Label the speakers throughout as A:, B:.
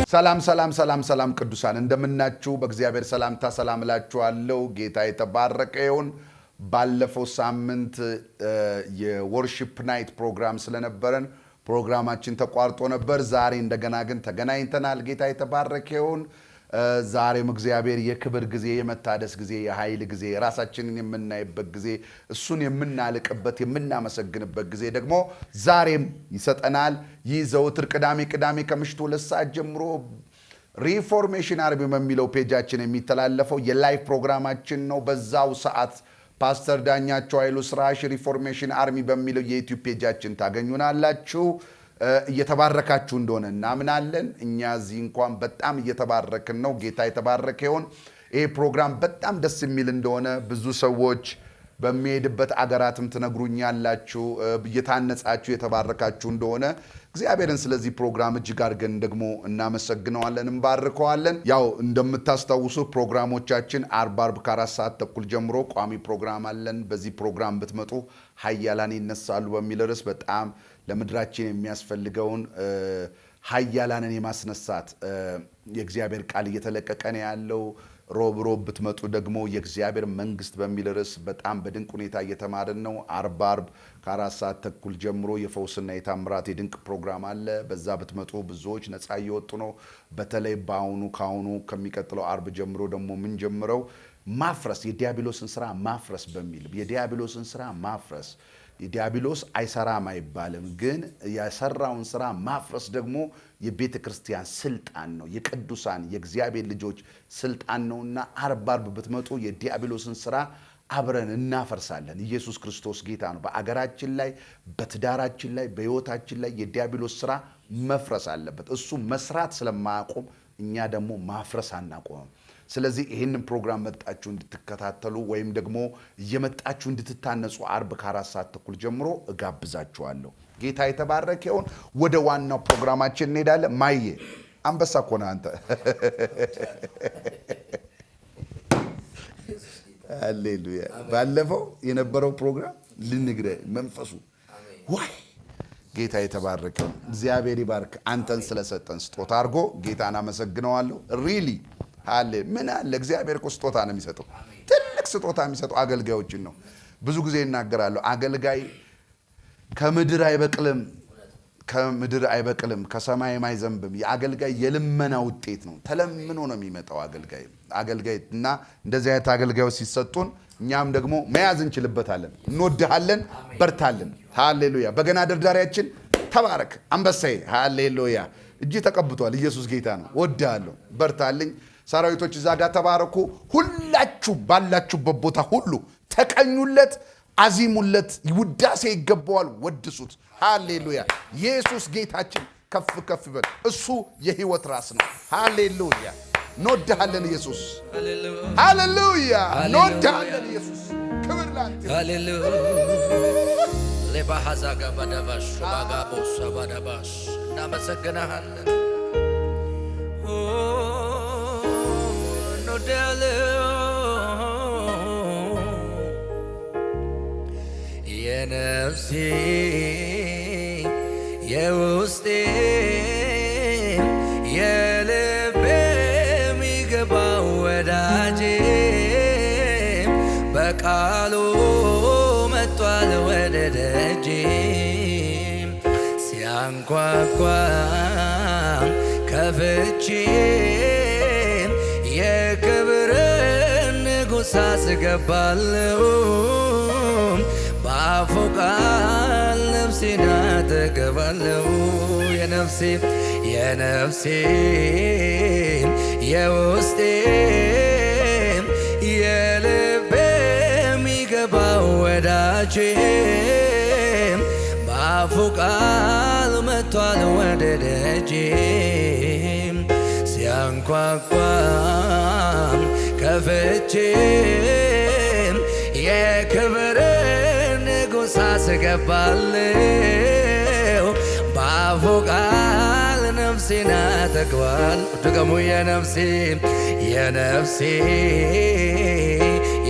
A: ሰላም ቅዱሳን እንደምናችሁ በእግዚአብሔር ሰላምታ ሰላም እላችኋለሁ። ጌታ የተባረከ ይሁን። ባለፈው ሳምንት የወርሺፕ ናይት ፕሮግራም ስለነበረን ፕሮግራማችን ተቋርጦ ነበር። ዛሬ እንደገና ግን ተገናኝተናል። ጌታ የተባረከ ይሁን። ዛሬም እግዚአብሔር የክብር ጊዜ፣ የመታደስ ጊዜ፣ የኃይል ጊዜ፣ ራሳችንን የምናይበት ጊዜ፣ እሱን የምናልቅበት የምናመሰግንበት ጊዜ ደግሞ ዛሬም ይሰጠናል። ይህ ዘወትር ቅዳሜ ከምሽቱ 2 ሰዓት ጀምሮ ሪፎርሜሽን አርሚ በሚለው ፔጃችን የሚተላለፈው የላይቭ ፕሮግራማችን ነው። በዛው ሰዓት ፓስተር ዳኛቸው ኃይሉ ስራሽ ሪፎርሜሽን አርሚ በሚለው የዩቲዩብ ፔጃችን ታገኙናላችሁ። እየተባረካችሁ እንደሆነ እናምናለን። እኛ እዚህ እንኳን በጣም እየተባረክን ነው። ጌታ የተባረከ ይሁን። ይሄ ፕሮግራም በጣም ደስ የሚል እንደሆነ ብዙ ሰዎች በሚሄድበት አገራትም ትነግሩኛላችሁ። እየታነጻችሁ የተባረካችሁ እንደሆነ እግዚአብሔርን ስለዚህ ፕሮግራም እጅግ አድርገን ደግሞ እናመሰግነዋለን፣ እንባርከዋለን። ያው እንደምታስታውሱ ፕሮግራሞቻችን አርብ ከ4 ሰዓት ተኩል ጀምሮ ቋሚ ፕሮግራም አለን። በዚህ ፕሮግራም ብትመጡ ኃያላን ይነሳሉ በሚል ርዕስ በጣም ለምድራችን የሚያስፈልገውን ኃያላንን የማስነሳት የእግዚአብሔር ቃል እየተለቀቀ ነው ያለው። ሮብ ብትመጡ ደግሞ የእግዚአብሔር መንግስት በሚል ርዕስ በጣም በድንቅ ሁኔታ እየተማርን ነው። አርብ ከ4 ሰዓት ተኩል ጀምሮ የፈውስና የታምራት የድንቅ ፕሮግራም አለ። በዛ ብትመጡ ብዙዎች ነፃ እየወጡ ነው። በተለይ ካሁኑ ከሚቀጥለው አርብ ጀምሮ ደግሞ ምን ጀምረው ማፍረስ፣ የዲያብሎስን ስራ ማፍረስ በሚል የዲያብሎስን ስራ ማፍረስ፣ የዲያብሎስ አይሰራም አይባልም፣ ግን የሰራውን ስራ ማፍረስ ደግሞ የቤተ ክርስቲያን ስልጣን ነው። የቅዱሳን የእግዚአብሔር ልጆች ስልጣን ነውና አርብ ብትመጡ የዲያብሎስን ስራ አብረን እናፈርሳለን። ኢየሱስ ክርስቶስ ጌታ ነው። በአገራችን ላይ፣ በትዳራችን ላይ፣ በህይወታችን ላይ የዲያብሎስ ስራ መፍረስ አለበት። እሱ መስራት ስለማያቆም እኛ ደግሞ ማፍረስ አናቆምም። ስለዚህ ይህንን ፕሮግራም መጣችሁ እንድትከታተሉ ወይም ደግሞ እየመጣችሁ እንድትታነጹ አርብ ከ4 ሰዓት ተኩል ጀምሮ እጋብዛችኋለሁ። ጌታ የተባረከ ይሁን። ወደ ዋናው ፕሮግራማችን እንሄዳለን። ማየ አንበሳ እኮ ነህ አንተ። ሃሌሉያ። ባለፈው የነበረው ፕሮግራም ልንግረ መንፈሱ ወይ ጌታ የተባረከ ይሁን። እግዚአብሔር ይባርክ። አንተን ስለሰጠን ስጦታ አድርጎ ጌታን አመሰግነዋለሁ። ሪሊ አለ ምን አለ። እግዚአብሔር እኮ ስጦታ ነው የሚሰጠው። ትልቅ ስጦታ የሚሰጠው አገልጋዮችን ነው። ብዙ ጊዜ እናገራለሁ። አገልጋይ ከምድር አይበቅልም ከሰማይም አይዘንብም። የአገልጋይ የልመና ውጤት ነው። ተለምኖ ነው የሚመጣው አገልጋይ እና እንደዚህ አይነት አገልጋዮች ሲሰጡን እኛም ደግሞ መያዝ እንችልበታለን። እንወድሃለን፣ በርታለን። ሃሌሉያ። በገና ደርዳሪያችን ተባረክ አንበሳዬ። ሃሌሉያ። እጅ ተቀብቷል። ኢየሱስ ጌታ ነው። ወድሃለሁ፣ በርታልኝ። ሰራዊቶች እዛ ጋር ተባረኩ። ሁላችሁ ባላችሁበት ቦታ ሁሉ ተቀኙለት፣ አዚሙለት፣ ውዳሴ ይገባዋል፣ ወድሱት። ሃሌሉያ። ኢየሱስ ጌታችን ከፍ በል። እሱ የህይወት ራስ ነው። ሃሌሉያ። እንወድሃለን ኢየሱስ። ሃሌሉያ። እንወድሃለን ኢየሱስ። ክብር ላንተ። ሃሌሉያ። ለባሃዛጋ ባዳባሽ ባጋቦስ ባዳባሽ እናመሰግናለን። የነፍሴ የውስጤ የልቤ የሚገባው ወዳጄ በቃሉ መጥቷል ወደ ደጄ ሲያንኳኳ ከፍቼ የክብርን ንጉሥ አስገባለሁ። በአፉ ቃል ነፍሴን አጠግባለሁ። የነፍሴ የውስጤ የልቤ የሚገባው ወዳጄ በአፉ ቃል መጥቷል ወደ ደጄ ሲያንኳኳ ከፍቼ የክብርን ንጉሥ አስገባለሁ። በአፉ ቃል ነፍሴን አጠግባለሁ። ድገሙ። የነፍሴ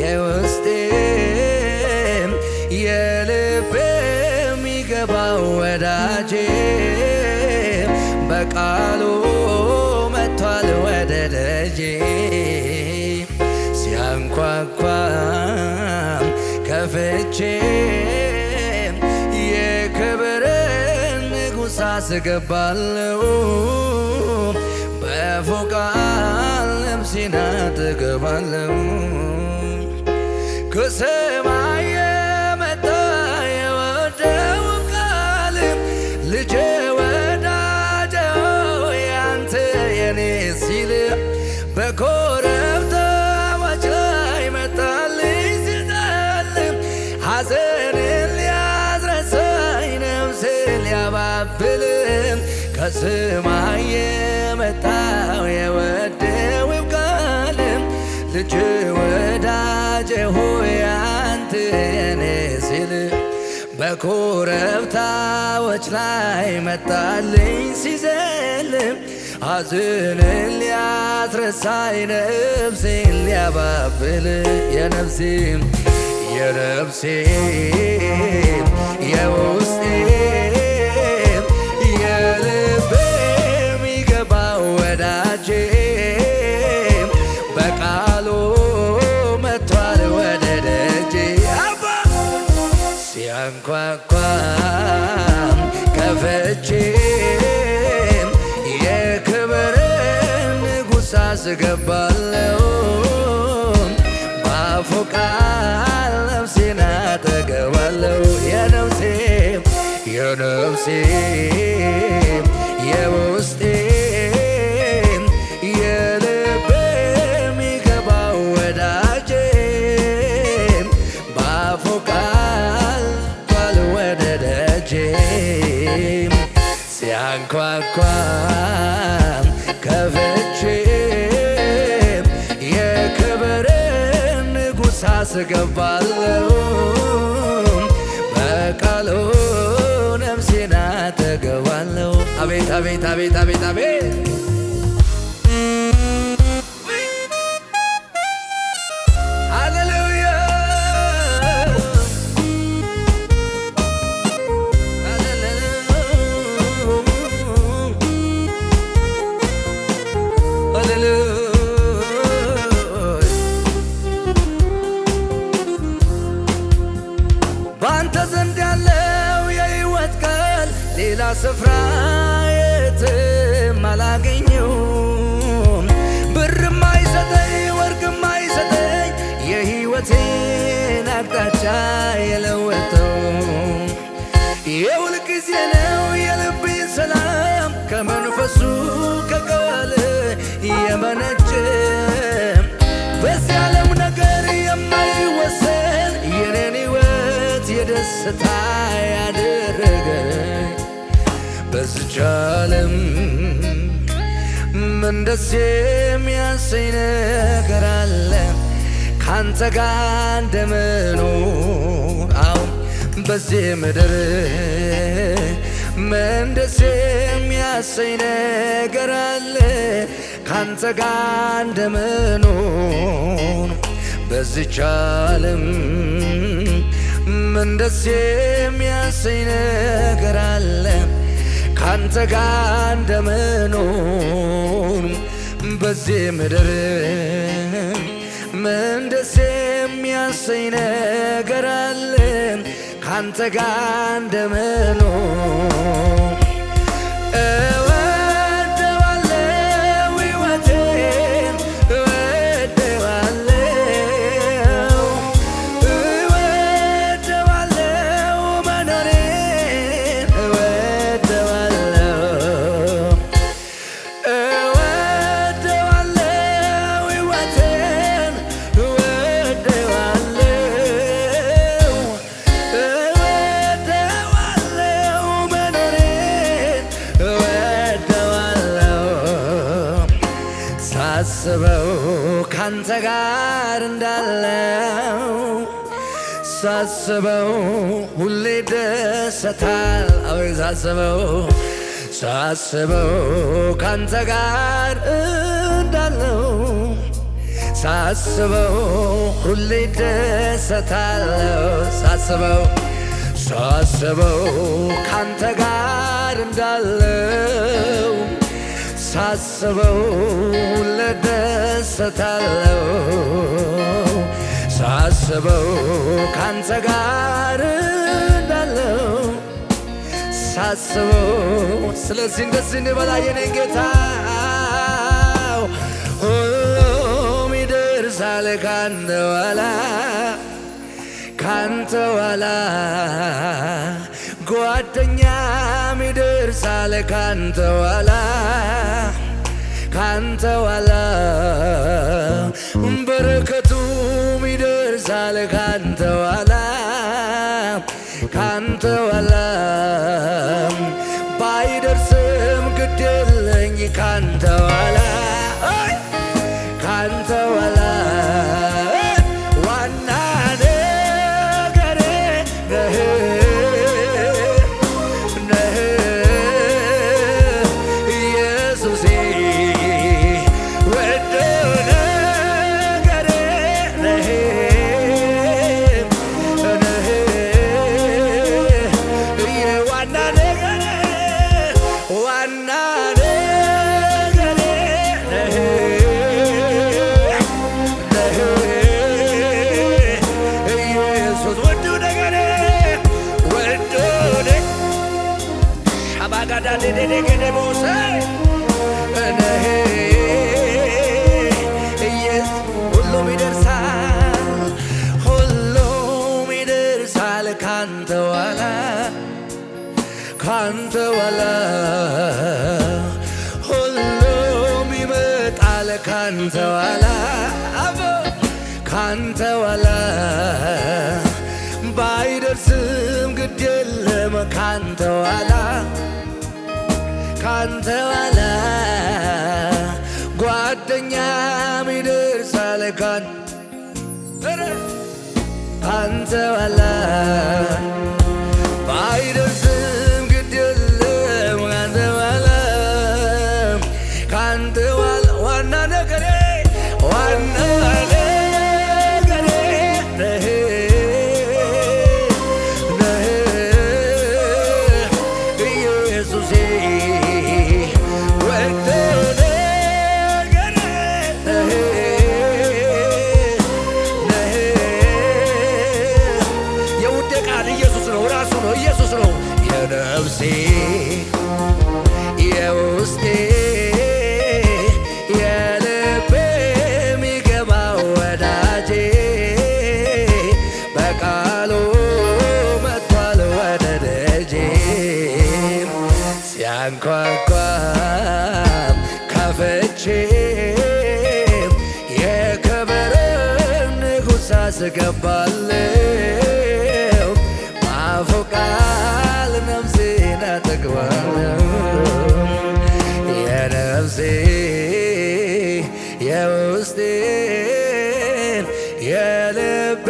A: የውስጤ የልቤ የሚገባው ወዳጄ በቃሉ
B: ከፍቼ የክብርን ንጉሥ አስገባለሁ በፎቅ ልብሴን አጠገባለሁ ከሰማይ የመጣ የወደው ቃል ልጄ ወዳጄ ሆይ አንተ የኔ ሲል በኮረብታዎች ላይ መጣልኝ ሲዘልም ሐዘንን ሊያስረሳኝ ነፍሴን ሊያባብልም ከሰማይ የመጣው የወደው ቃል ልጄ ወዳጄ ሆይ አንተ የኔ ሲል በኮረብታዎች ላይ መጣልኝ ሲዘልም ሐዘንን ሊያስረሳኝ ነፍሴን ሊያባብል የነፍሴ የውስጤ የልቤ የሚገባው ወዳጄ በቃሉ መጥቷል ወደ ደጄ ሲያንኳኳ ከፍቼ የክብርን ንጉሥ አስገባለሁ በአፉ ቃል ነፍሴን አጠገባለሁ የነፍሴ የውስጤ የልቤ የሚገባው ወዳጄ በአፉ ቃል ወደ ደጄ ሲያንኳኳ ከፍቼ የክብርን ንጉሥ አስገባለሁ በቃሉ ነፍሴን አጠገባለሁ አቤት አቤት አቤት አቤት አቤት ባንተ ዘንድ ያለው የሕይወት ቃል ሌላ ስፍራ የትም አላገኘውም ብርም አይሰጠኝ ወርቅም አይሰጠኝ የሕይወቴን አቅጣጫ የለወጠው የሁል ጊዜ ነው የልቤ ሰላም ከመንፈሱ ከቃል የመነጨ በዚህ ዓለም ነገር የማይወሰን የኔን ሕይወት የደስታ ያደረገ በዚች ዓለም ምን ደስ የሚያሰኝ ነገር አለ ካንተ ጋር እንደምኖር አሁን በዚህ ምድር ምን ደስ የሚያሰኝ ነገር አለ ካንተ ጋር እንደምኖር በዚች ዓለም ምን ደስ የሚያሰኝ ነገር አለ ካንተ ጋር እንደምኖር በዚህ ምድር ምን ደስ የሚያሰኝ ነገር አለ ካንተ ጋር እንደምኖር እወደዋለሁ ሕይወቴን እወደዋለሁ መኖሬን እወደዋለሁ ሕይወቴን እወደዋለሁ መኖሬን እወደዋለሁ ሳስበው ካንተ ጋር እንዳለው ሳስበው ሁሌ ደሰታል አቤት ሳስበው ካንተ ጋር እንዳለው ሳስበው ሁሌ ደሰታለው ሳስበው ካንተ ጋር እንዳለው ሳስበው ሁሌ ደሰታለው ሳስበው ካንተ ጋር እንዳለው ሳስበው ስለዚህ እንደዚህ እንበላ የኔን ጌታ ሁሉም ይደርሳል ካንተ ኋላ ካንተ ኋላ ጓደኛም ይደርሳል ካንተ ኋላ ካንተ ኋላ በረከቱም ይደርሳል ካንተ ኋላ ካንተ ኋላ ባይደርስም ግድ የለኝ ካንተ ኋላ ካንተ ኋላ ዋና ነገሬ ነህ ነህ ኢየሱሴ ውድ ነገሬ ነህ ነህ የዋና ነገሬ ዋና ነገሬ ነህ ኢየሱስ ውድ ነገሬ ውድ ሻባጋዳ ደደገደቦሰ ነህ ሁሉም ይደርሳል ሁሉም ይደርሳል ካንተ ኋላ ካንተ ኋላ ሁሉም ይመጣል ካንተ ኋላ ካንተ ኋላ ባይደርስም ግድ የለም ካንተ ኋላ ካንተ ኋላ ጓደኛም ይደርሳል ካንተ ኋላ ባይደርስም ግድ የለም ካንተ ኋላ ካንተ ኋላ ዋና ነገሬ ዋና ነገሬ ነህ ነህ ኢየሱሴ ውድ ነገሬ ነህ ነህ የውዴ ቃል ኢየሱስ ነው ራሱ ነው ኢየሱስ ነው የነፍሴ የውስጤ የልቤ የሚገባው ወዳጄ በቃሉ መጥቷል ወደ ደጄ ሲያንኳኳ ከፍቼ የክብር ንጉሥ አስገባለሁ በአፉ ቃል ነፍሴን አጠግባለሁ የነፍሴ የውስጤን የልቤ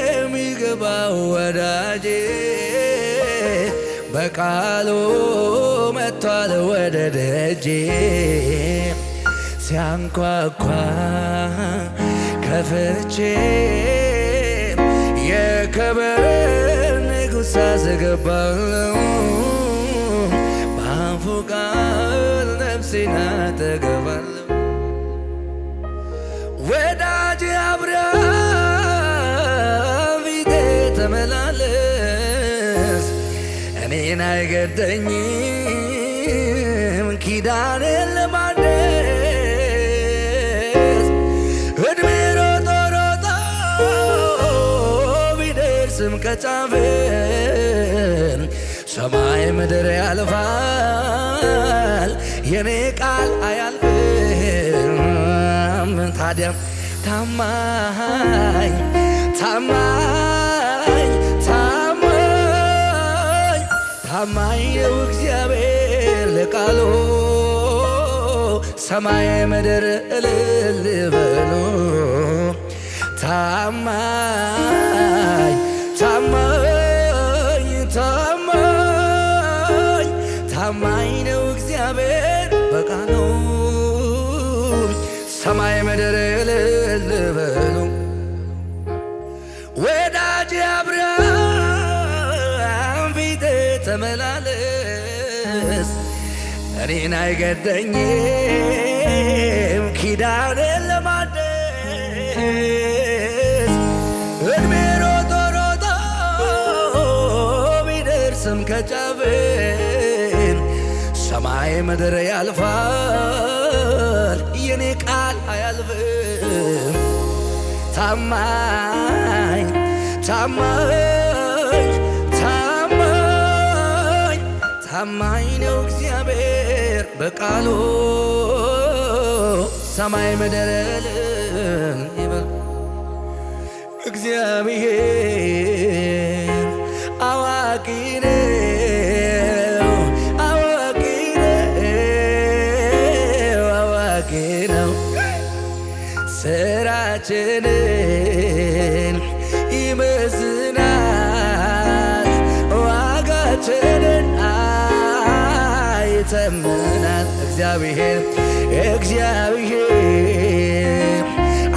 B: የሚገባው ወዳጄ በቃሉ መጥቷል ወደ ደጄ ሲያንኳኳ ከፍቼ የክብር ንጉሥ አስገባለሁ በአፉ ቃል ነፍሴን አጠግባለሁ ወዳጄ አብርሃም ፊቴ ተመላለስ እኔን አይገደኝም ኪዳኔን ለማደስ እድሜ ሮጦ ሮጦ ቢደርስም ከጫፍ ሰማይ ምድር ያልፋል የኔ ቃል አያልፍም ታዲያ ታማኝ ታማኝ ታማኝ ታማኝ ነው እግዚአብሔር ለቃሉ ሰማይ ምድር እልል በሉ ታማኝ ታማኝ ታማኝ ታማኝ ነው እግዚአብሔር በቃሉ ሰማይ ምድር እልል በሉ ወዳጄ አብርሃም ፊቴ ተመላለስ እኔን አይገደኝም ኪዳኔን ለማደስ አያልፍም፣ ሰማይ ምድር ያልፋል፣ የኔ ቃል አያልፍም። ታማኝ ታማኝ ታማኝ ታማኝ ነው እግዚአብሔር በቃሉ ሰማይ ምድር ይበል። እግዚአብሔር አዋቂ ነው፣ አዋቂ ነው፣ አዋቂ ነው። ስራችንን ይመዝናል፣ ዋጋችንን አይተምናል። እግዚአብሔር እግዚአብሔር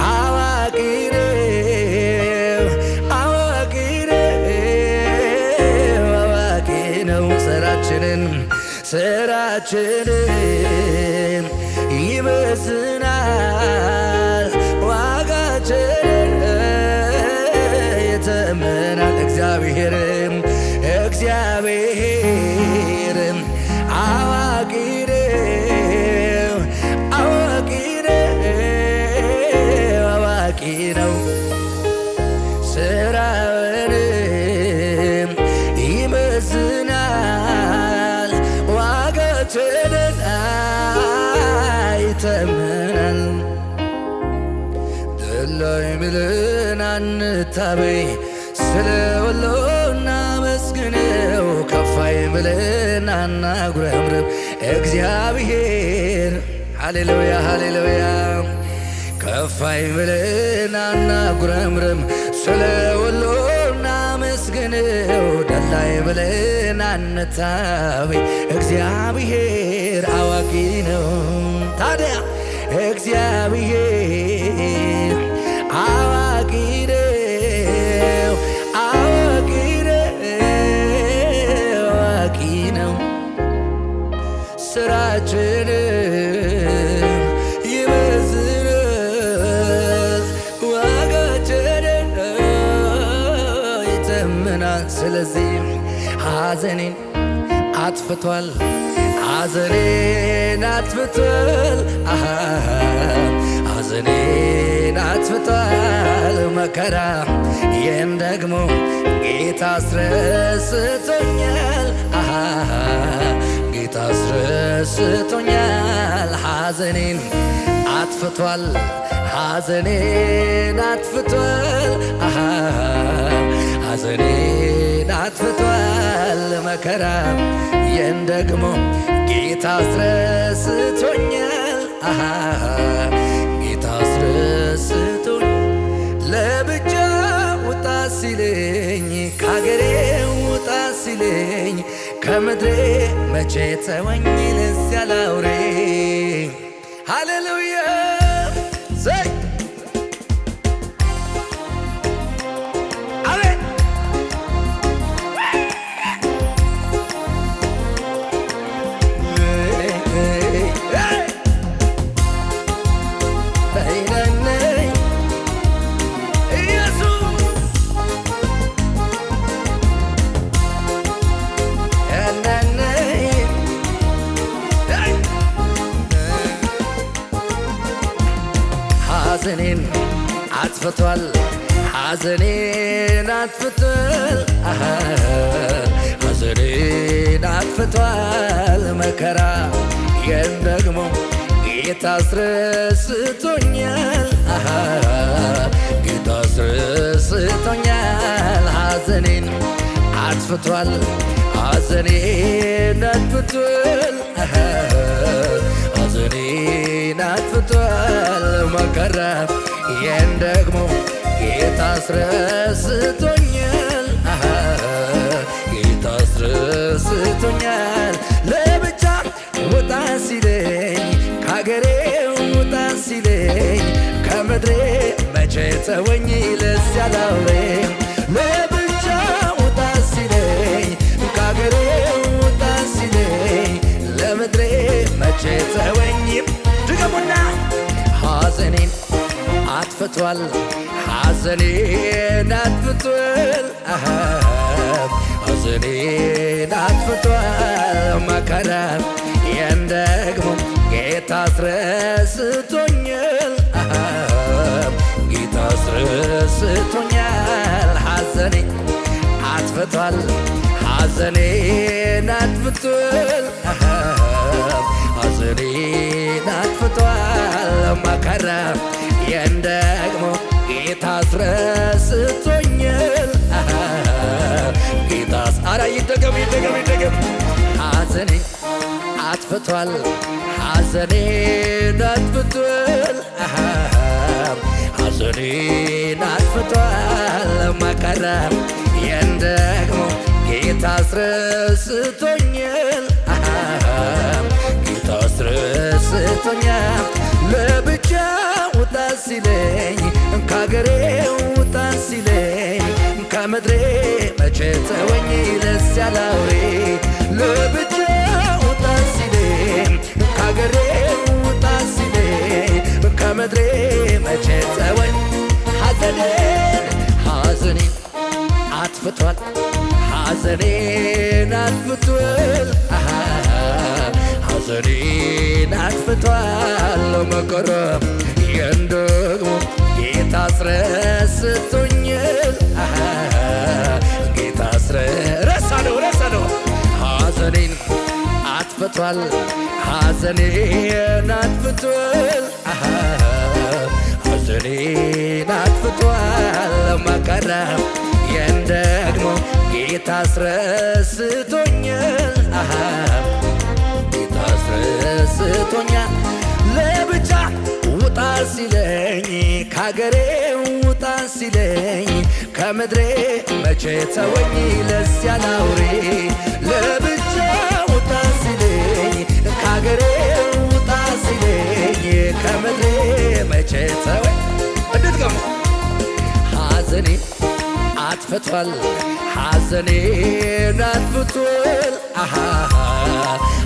B: አዋቂ ነው፣ አዋቂ ነው፣ አዋቂ ነው። ስራችንን ይመዝናል፣ ዋጋችንን ይተምናል። እግዚአብሔር እግዚአብሔር አዋቂ ነው፣ አዋቂ ነው፣ አዋቂ ነው። ስራውንም ይመዝናል፣ ዋጋችንን አይተምናል። ደላይ ብለን አንታበይ፣ ስለ ወሎ እናመስግነው። ከፋይ ብለን አናጉረምርም። እግዚአብሔር ሃሌሉያ ሃሌሉያ። ከፋይ ብለን አናጉረምርም፣ ስለ ወሎ እናመስግነው። ደላይ ብለን አንታበይ፣ እግዚአብሔር አዋቂ ነው። ታዲያ እግዚአብሔር አዋቂ ነው፣ አዋቂ ነው፣ አዋቂ ነው። ስራችንን ይመዝናል፣ ዋጋችንን ይተምናል። ስለዚህ ሐዘኔን አጥፍቷል፣ ሐዘኔን አጥፍቷል፣ ሐዘኔን አጥፍቷል። መከራ ይህን ደግሞ ጌታ አስረስቶኛል፣ ጌታ አስረስቶኛል። ሐዘኔን አጥፍቷል፣ ሐዘኔን አጥፍቷል፣ ሐዘኔን አጥፍቷል። መከራ ይህን ደግሞ ጌታ አስረስቶኛል፣ ጌታ አስረስቶኝ። ለብቻ ውጣ ሲለኝ ከአገሬ ውጣ ሲለኝ ከምድሬ መቼ ተወኝ ለዚያ ላውሬ። ሃሌሉያ ዘይ ሐዘኔን አጥፍቷል፣ ሐዘኔን አጥፍቷል፣ ሐዘኔን አጥፍቷል። መከራ ይህን ደግሞ ጌታ አስረስቶኛል፣ ጌታ አስረስቶኛል። ሐዘኔን አጥፍቷል፣ ሐዘኔን አጥፍቷል፣ ሐዘኔን አጥፍቷል። መከራ ይህን ደግሞ ጌታ አስረስቶኛል፣ ጌታ አስረስቶኛል። ለብቻ ውጣ ሲለኝ ከአገሬ ውጣ ሲለኝ ከምድሬ መቼ ተወኝ ለዚያ ላውሬ። ለብቻ ውጣ ሲለኝ ከአገሬ ውጣ ሲለኝ ለምድሬ መቼ ተወኝ። ድገሙና ሐዘኔን አጥፍቷል፣ ሐዘኔን አጥፍቷል፣ ሐዘኔን አጥፍቷል መከራ ደግሞ ጌታ አስረስቶኛል ጌታ አስረስቶኛል ሐዘኔን አጥፍቷል ሐዘኔን አጥፍቷል ሐዘኔን አጥፍቷል መከራ ደግሞ ጌታ አስረስቶኛል ጌታስ አራ ይደገም ሐዘኔን አጥፍቷል ሐዘኔን አጥፍቷል ሐዘኔን አጥፍቷል መከራ ደግሞ ጌታ አስረስቶኛል ጌታ አስረስቶኛል ለብቻ ውጣ ሲለኝ ከአገሬ ውጣ ሲለኝ ከምድሬ መቼ ተወኝ ለስ ያላውሬ ለብቻ ውጣ ሲለኝ ከአገሬ ውጣ ሲለኝ ከምድሬ መቼ ተወኝ ሐዘኔን አጥፍቷል ሐዘኔን አጥፍቷል ሐዘኔን አጥፍቷል መከራ ደግሞ ጌታ አስረስቶኛል ጌታ ረሳነው ሐዘኔን አጥፍቷል ሐዘኔን አጥፍቷል ሐዘኔን አጥፍቷል መከራ ደግሞ ጌታ አስረስቶኛል ጌታ አስረስቶኛል ለብቻ ውጣ ሲለኝ ከአገሬ ውጣ ሲለኝ ከምድሬ መቼ ተወኝ ለስ ያላውሬ ለብቻ ውጣ ሲለኝ ከአገሬ ውጣ ሲለኝ ከምድሬ መቼ ተወኝ እንድትገሙ ሐዘኔን አጥፍቷል ሐዘኔን አጥፍቷል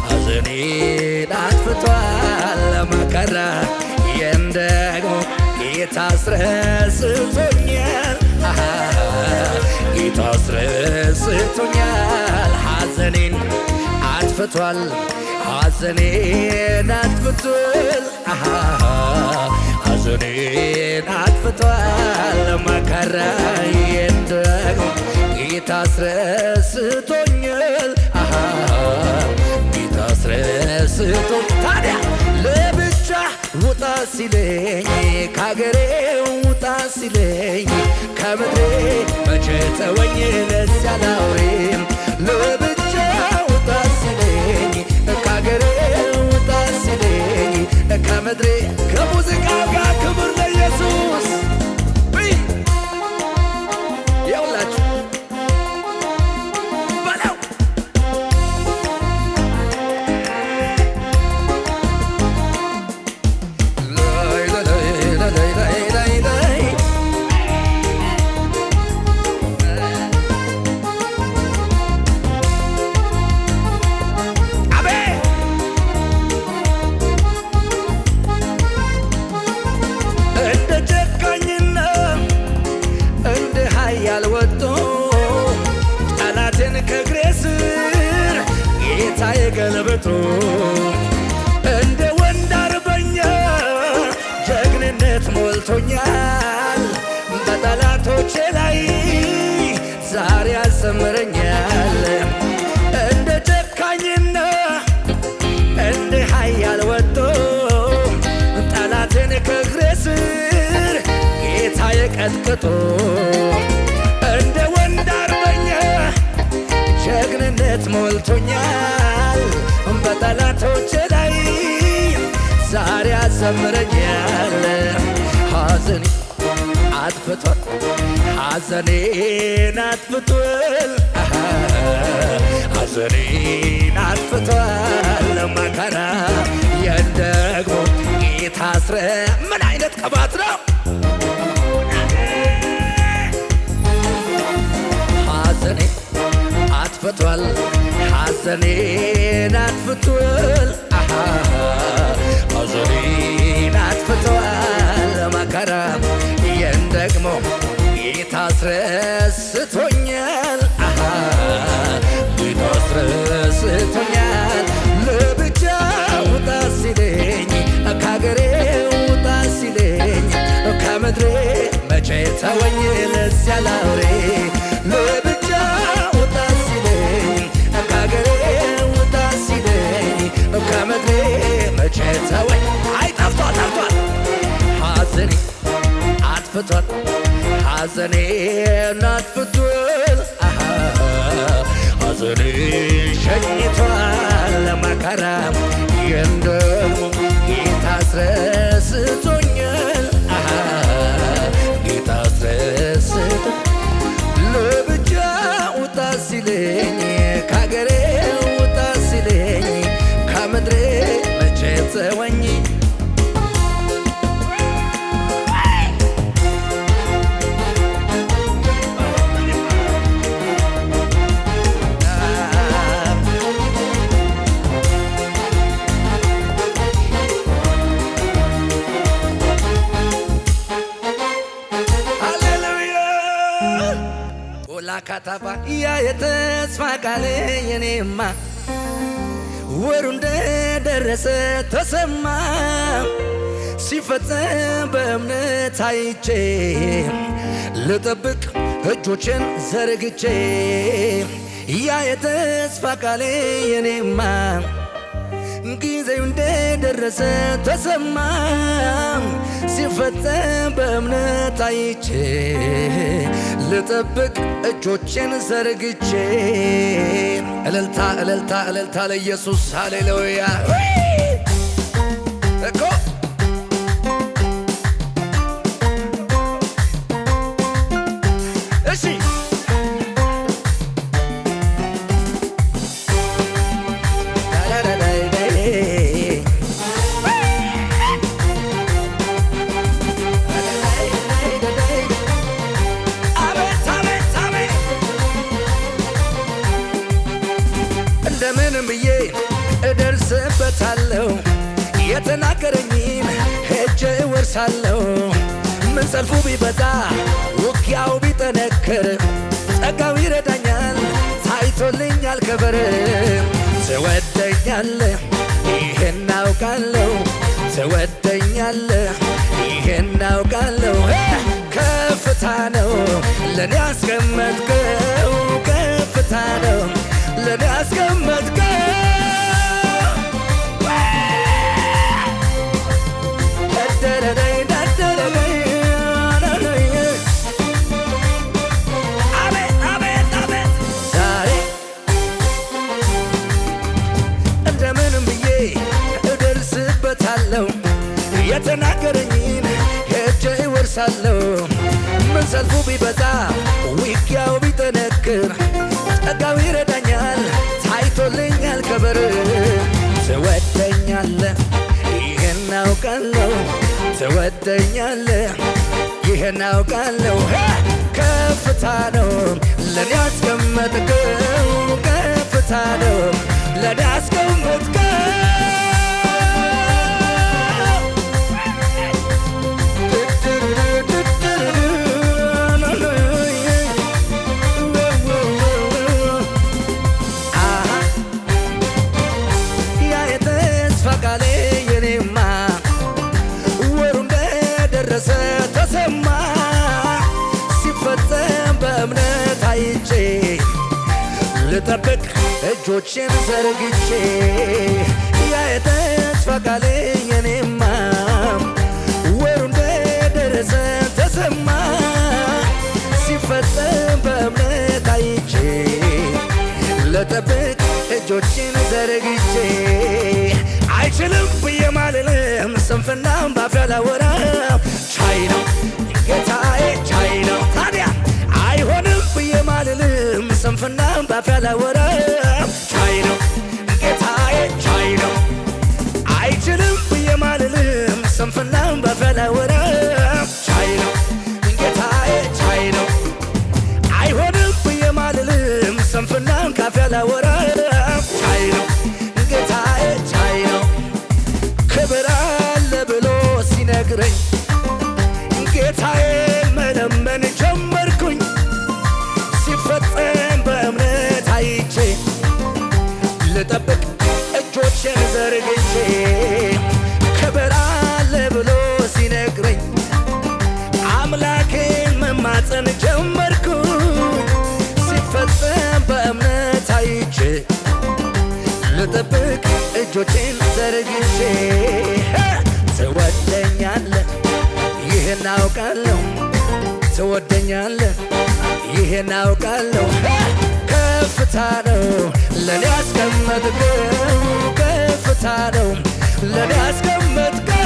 B: ሐዘኔን አጥፍቷል መከራ ደግሞ ጌታ አስረስቶኛል ጌታ አስረስቶኛል ሐዘኔን አጥፍቷል ሐዘኔን አጥፍቷል ሐዘኔን አጥፍቷል መከራ ደግሞ ጌታ አስረስቶኛል ጌታ አስረስቶኛል ታዲያ ለብቻ ውጣ ሲለኝ ከአገሬ ውጣ ሲለኝ ከምድሬ መቼ ተወኝ ለስ ያላውሬ ለብቻ ውጣ ሲለኝ ከአገሬ ውጣ ሲለኝ ከምድሬ ከሙዚቃው ጋር ክብር ለኢየሱስ ይውላችሁ በለው ገልብጦ እንደ ወንድ አርበኛ ጀግንነት ሞልቶኛል በጠላቶቼ ላይ ዛሬ ያሰምረኛል እንደ ጨካኝና እንደ ኃያል ወጥቶ ጠላትን ከእግሬ ስር ጌታዬ ቀጥቅጦ እንደ ወንድ አርበኛ ጀግንነት ሞልቶኛል በጠላቶቼ ላይ ዛሬ ያሰምረኛል ሐዘኔን አጥፍቷል ሐዘኔን አጥፍቷል ሐዘኔን አጥፍቷል መከራ ደግሞ ጌታ ምን አይነት ቅባት ነው ሐዘኔን አጥፍቷል ሐዘኔን አጥፍቷል ሐዘኔን አጥፍቷል መከራ ደግሞ ጌታ አስረስቶኛል ውጣ ሲለኝ ከምድሬ መቼ ተወኝ ለዚያ ላውሬ ለብቻ ውጣ ሲለኝ ከአገሬ ውጣ ሲለኝ ከምድሬ መቼ ተወኝ። አይ ጠፍቷል ጠፍቷል ሐዘኔ አጥፍቷል ሐዘኔን አጥፍቷል ሐዘኔ ሸኝቷል መከራም የንደሙ ጌታ አስረስቶኛል ጌታ አስረስቶኛል ለብቻ ውጣ ሲለኝ ከአገሬ ውጣ ሲለኝ ከምድሬ መቼ ተወኝ። ካታባ ያ የተስፋ ቃል የኔማ ወሩ እንደደረሰ ተሰማ ሲፈጸም በእምነት አይቼ ልጠብቅ እጆችን ዘርግቼ ያ የተስፋ ቃል የኔማ ጊዜው እንደደረሰ ተሰማ ሲፈጸም በእምነት አይቼ ልጠብቅ እጆቼን ዘርግቼ እልልታ እልልታ እልልታ ለኢየሱስ ሃሌሉያ እኮ እሺ እንደምንም ብዬ እደርስበታለሁ የተናገረኝን ሄጄ እወርሳለሁ። ምን ሰልፉ ቢበዛ ውጊያው ቢጠነክር ጸጋው ይረዳኛል ታይቶልኛል ክብር። ትወደኛለህ ይሄን አውቃለሁ ትወደኛለህ ይሄን አውቃለሁ ከፍታ ነው ለኔ ያስቀመጥከው ከፍታ ነው ለኔ ያስቀመጥከው አቤት አቤት አቤት ዛሬ እንደምንም ብዬ እደርስበታለሁ የተናገረኝን ሄጄ እወርሳለሁ። ምን ሰልፉ ቢበዛ ውጊያው ቢጠነክር ጸጋው ይረዳኛል ታይቶልኛል ክብር። ትወደኛለህ ይሄን አውቃለሁ ትወደኛለህ ይሄን አውቃለሁ ከፍታ ነው ለኔ ያስቀመጥከው ከፍታ ነው ለኔ ያስቀመጥከው ተሰማ ሲፈጸም በእምነት አይቼ ልጠብቅ እጆቼን ዘርግቼ ያ የተስፋ ቃል የኔማ ወሩ እንደደረሰ ተሰማ ሲፈጸም በእምነት አይቼ ልጠብቅ እጆቼን ዘርግቼ አይችልም ብዬ ማልልም ስንፍናም ባፌ አላወራም ቻይ ነው ጌታዬ ቻይ ነው ታዲያ አይሆንም ብዬ ማልልም ስንፍናም ባፌ አላወራም ቻይ ነው ጌታዬ ቻይ ነው አይችልም ብዬ ማልልም ስንፍናም ባፌ አላወራም ቻይ ነው ጌታዬ ቻይ ነው አይሆንም ብዬ ማልልም ስንፍናም ካፌ አላወራም ቻይ ነው ጌታዬ ቻይ ነው ክብር አለ ብሎ ሲነግረኝ ጌታዬን መለመን ጀመርኩኝ ልጠብቅ እጆቼን ዘርግቼ ትወደኛለህ ይህን አውቃለሁ ትወደኛለህ ይህን አውቃለሁ ከፍታ ነው ለኔ ያስቀመጥከው ከፍታ ነው ለኔ ያስቀመጥከው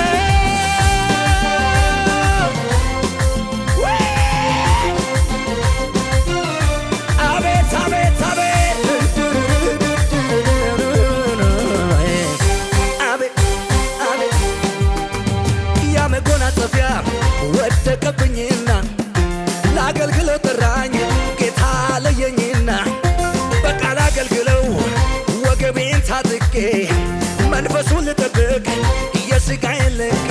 B: አቤት አቤት አቤት አቤት አቤት ያመጎናጸፊያ ወደቀብኝና ላገልግለው ጠራኝ ጌታ ለየኝና በቃ ላገልግለው ወገቤን ታጥቄ መንፈሱን ልጠብቅ የሥጋዬን ለቄ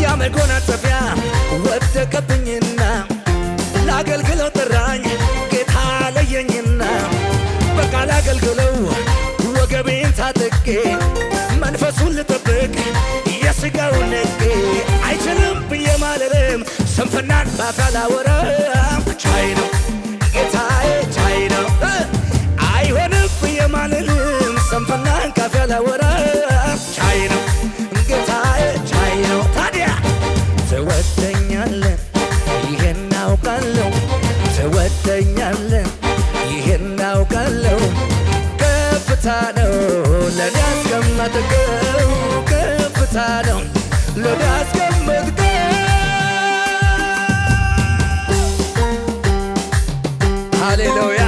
B: ያመጎናጸፊያ ወደቀብኝና ላገልግለው ጠራኝ ጌታ ለየኝና በቃ ላገልግለው ወገቤን ታጥቄ መንፈሱን ልጠብቅ የሥጋውን ለቄ አይችልም ብዬ ማለልም ስንፍናን ባፌ አላወራም ቻይ ነው ጌታዬ ቻይ ነው አይሆንም ብዬ ማለልም ስንፍናን ካፌ አላወራም ቻይ ነው ጌታዬ ቻይ ነው ታዲያ ትወደኛለህ ይሄን አውቃለሁ ትወደኛለህ ይሄን አውቃለሁ ከፍታ ነው ለኔ ያስቀመጥከው ከፍታ ነው ለኔ ያስቀመጥከው ሃሌሉያ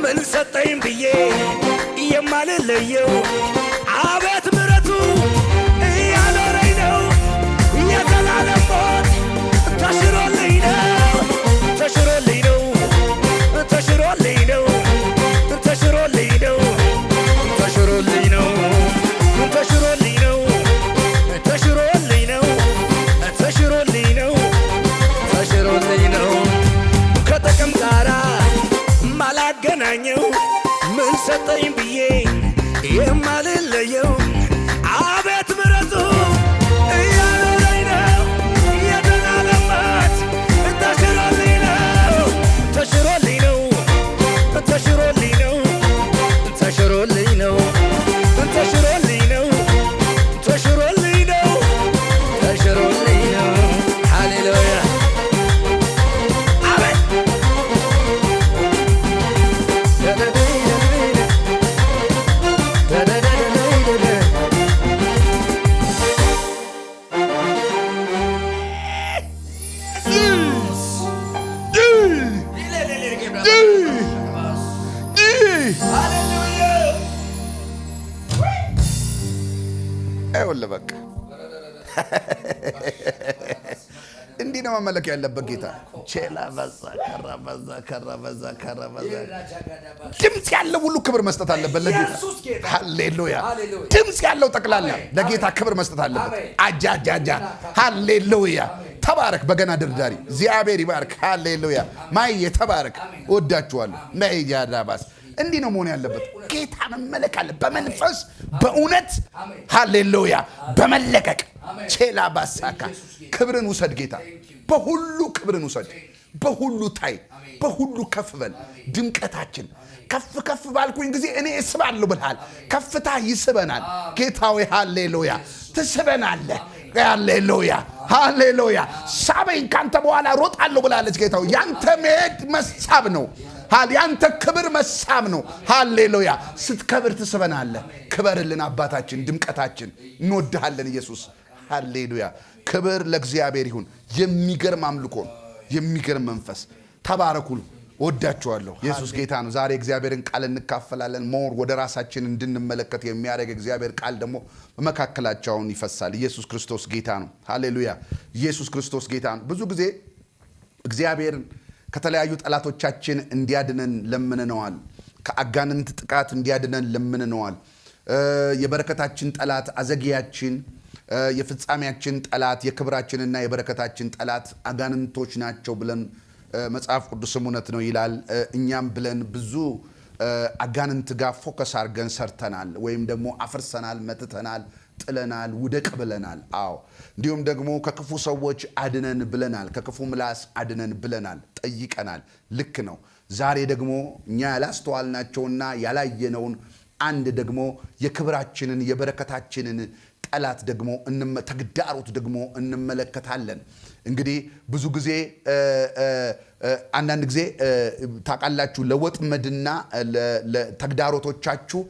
B: ምን ሰጠኝ ብዬ የማልለየው አቤት ምሕረቱ እያኖረኝ ነው የዘላለም ሞት ተሽሮልኝ ነው ተሽሮልኝ ነው ተሽሮልኝ ነው ተሽሮልኝ ነው ተሽሮልኝ ነው ተሽሮልኝ ነው ተሽሮልኝ ነው ተሽሮልኝ ነው ተሽሮልኝ ነው ከጥቅም ጋራ ማላገናኘው ምን ሰጠኝ ብዬ የማልለየው አቤት ምሕረቱ እያኖረኝ ነው የዘላለም ሞት ተሽሮልኝ ነው ተሽሮልኝ ነው ተሽሮልኝ ነው ተሽሮልኝ ነው ተሽሮልኝ ነው ተሽሮልኝ ነው ተሽሮልኝ ነው ሃሌሉያ
A: አይወለ በቃ እንዲህ ነው መመለክ ያለበት ጌታ ቼላ በዛ ከራ ድምፅ ያለው ሁሉ ክብር መስጠት አለበት ለጌታ ሃሌሉያ ድምፅ ያለው ጠቅላላ ለጌታ ክብር መስጠት አለበት አጃጃጃ ሃሌሉያ ተባረክ በገና ደርዳሪ እግዚአብሔር ይባርክ ሃሌሉያ ማየ ተባረክ ወዳችኋለሁ ማይጃዳባስ እንዲህ ነው መሆን ያለበት ጌታ መመለክ አለ በመንፈስ በእውነት ሃሌሉያ በመለቀቅ ቼላ ባሳካ ክብርን ውሰድ ጌታ በሁሉ ክብርን ውሰድ በሁሉ ታይ፣ በሁሉ ከፍ በል። ድምቀታችን ከፍ ከፍ ባልኩኝ ጊዜ እኔ እስባለሁ ብልሃል። ከፍታ ይስበናል። ጌታዊ ሃሌሉያ፣ ትስበናለህ። ሃሌሉያ ሃሌሉያ። ሳበኝ ካንተ በኋላ ሮጣለሁ ብላለች ጌታው። ያንተ መሄድ መሳብ ነው። ያንተ ክብር መሳብ ነው። ሃሌሉያ። ስትከብር ትስበናለህ። ክበርልን አባታችን፣ ድምቀታችን። እንወድሃለን ኢየሱስ። ሃሌሉያ። ክብር ለእግዚአብሔር ይሁን። የሚገርም አምልኮ፣ የሚገርም መንፈስ። ተባረኩ። ወዳችኋለሁ። ኢየሱስ ጌታ ነው። ዛሬ እግዚአብሔርን ቃል እንካፈላለን። ሞር ወደ ራሳችን እንድንመለከት የሚያደርግ እግዚአብሔር ቃል ደግሞ በመካከላችን ይፈሳል። ኢየሱስ ክርስቶስ ጌታ ነው። ሃሌሉያ። ኢየሱስ ክርስቶስ ጌታ ነው። ብዙ ጊዜ እግዚአብሔርን ከተለያዩ ጠላቶቻችን እንዲያድነን ለምንነዋል። ከአጋንንት ጥቃት እንዲያድነን ለምንነዋል። የበረከታችን ጠላት አዘግያችን፣ የፍጻሜያችን ጠላት፣ የክብራችንና የበረከታችን ጠላት አጋንንቶች ናቸው ብለን መጽሐፍ ቅዱስም እውነት ነው ይላል። እኛም ብለን ብዙ አጋንንት ጋር ፎከስ አድርገን ሰርተናል፣ ወይም ደግሞ አፍርሰናል፣ መትተናል፣ ጥለናል፣ ውደቅ ብለናል። አዎ እንዲሁም ደግሞ ከክፉ ሰዎች አድነን ብለናል፣ ከክፉ ምላስ አድነን ብለናል፣ ጠይቀናል። ልክ ነው። ዛሬ ደግሞ እኛ ያላስተዋልናቸውና ያላየነውን አንድ ደግሞ የክብራችንን የበረከታችንን ጠላት ደግሞ ተግዳሮት ደግሞ እንመለከታለን። እንግዲህ ብዙ ጊዜ አንዳንድ ጊዜ ታውቃላችሁ ለወጥመድና ለተግዳሮቶቻችሁ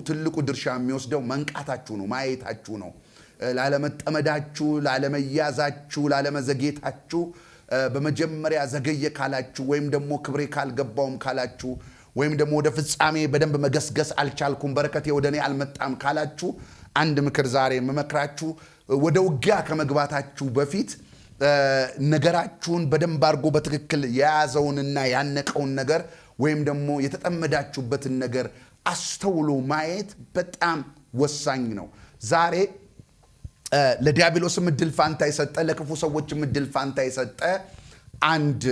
A: ትልቁ ድርሻ የሚወስደው መንቃታችሁ ነው፣ ማየታችሁ ነው። ላለመጠመዳችሁ፣ ላለመያዛችሁ፣ ላለመዘጌታችሁ በመጀመሪያ ዘገየ ካላችሁ ወይም ደግሞ ክብሬ ካልገባውም ካላችሁ ወይም ደግሞ ወደ ፍጻሜ በደንብ መገስገስ አልቻልኩም፣ በረከቴ ወደ እኔ አልመጣም ካላችሁ አንድ ምክር ዛሬ የምመክራችሁ ወደ ውጊያ ከመግባታችሁ በፊት ነገራችሁን በደንብ አድርጎ በትክክል የያዘውንና ያነቀውን ነገር ወይም ደግሞ የተጠመዳችሁበትን ነገር አስተውሎ ማየት በጣም ወሳኝ ነው። ዛሬ ለዲያብሎስም እድል ፋንታ የሰጠ፣ ለክፉ ሰዎችም እድል ፋንታ የሰጠ አንድ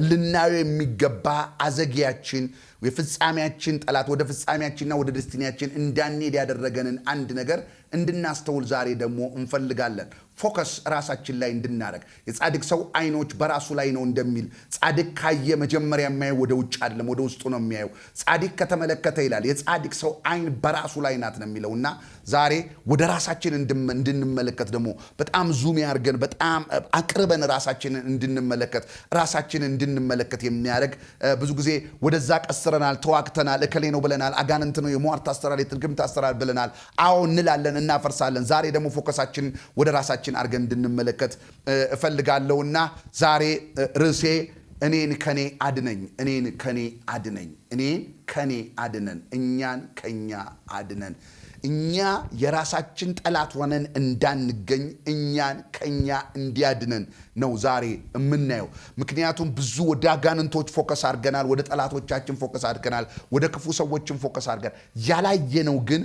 A: ልናየው የሚገባ አዘጊያችን የፍጻሜያችን ጠላት ወደ ፍጻሜያችንና ወደ ደስቲኒያችን እንዳንሄድ ያደረገንን አንድ ነገር እንድናስተውል ዛሬ ደግሞ እንፈልጋለን። ፎከስ ራሳችን ላይ እንድናደርግ። የጻድቅ ሰው አይኖች በራሱ ላይ ነው እንደሚል ጻድቅ ካየ መጀመሪያ የሚያየው ወደ ውጭ አይደለም ወደ ውስጡ ነው የሚያየው። ጻድቅ ከተመለከተ ይላል የጻድቅ ሰው አይን በራሱ ላይ ናት ነው የሚለውና ዛሬ ወደ ራሳችን እንድንመለከት ደግሞ በጣም ዙም ያርገን በጣም አቅርበን ራሳችንን እንድንመለከት የሚያደርግ ብዙ ጊዜ ወደዛ ቀስረናል፣ ተዋክተናል፣ እከሌ ነው ብለናል፣ አጋንንት ነው፣ የሟርት አስተራር፣ የትርግምት አስተራር ብለናል። አዎ እንላለን፣ እናፈርሳለን። ዛሬ ደግሞ ፎከሳችን ወደ ራሳችን አርገን እንድንመለከት እፈልጋለሁና ዛሬ ርዕሴ እኔን ከኔ አድነኝ፣ እኔን ከኔ አድነኝ፣ እኔን ከኔ አድነን፣ እኛን ከኛ አድነን። እኛ የራሳችን ጠላት ሆነን እንዳንገኝ እኛን ከኛ እንዲያድነን ነው ዛሬ የምናየው። ምክንያቱም ብዙ ወደ አጋንንቶች ፎከስ አድርገናል፣ ወደ ጠላቶቻችን ፎከስ አድርገናል፣ ወደ ክፉ ሰዎችን ፎከስ አድርገናል። ያላየነው ግን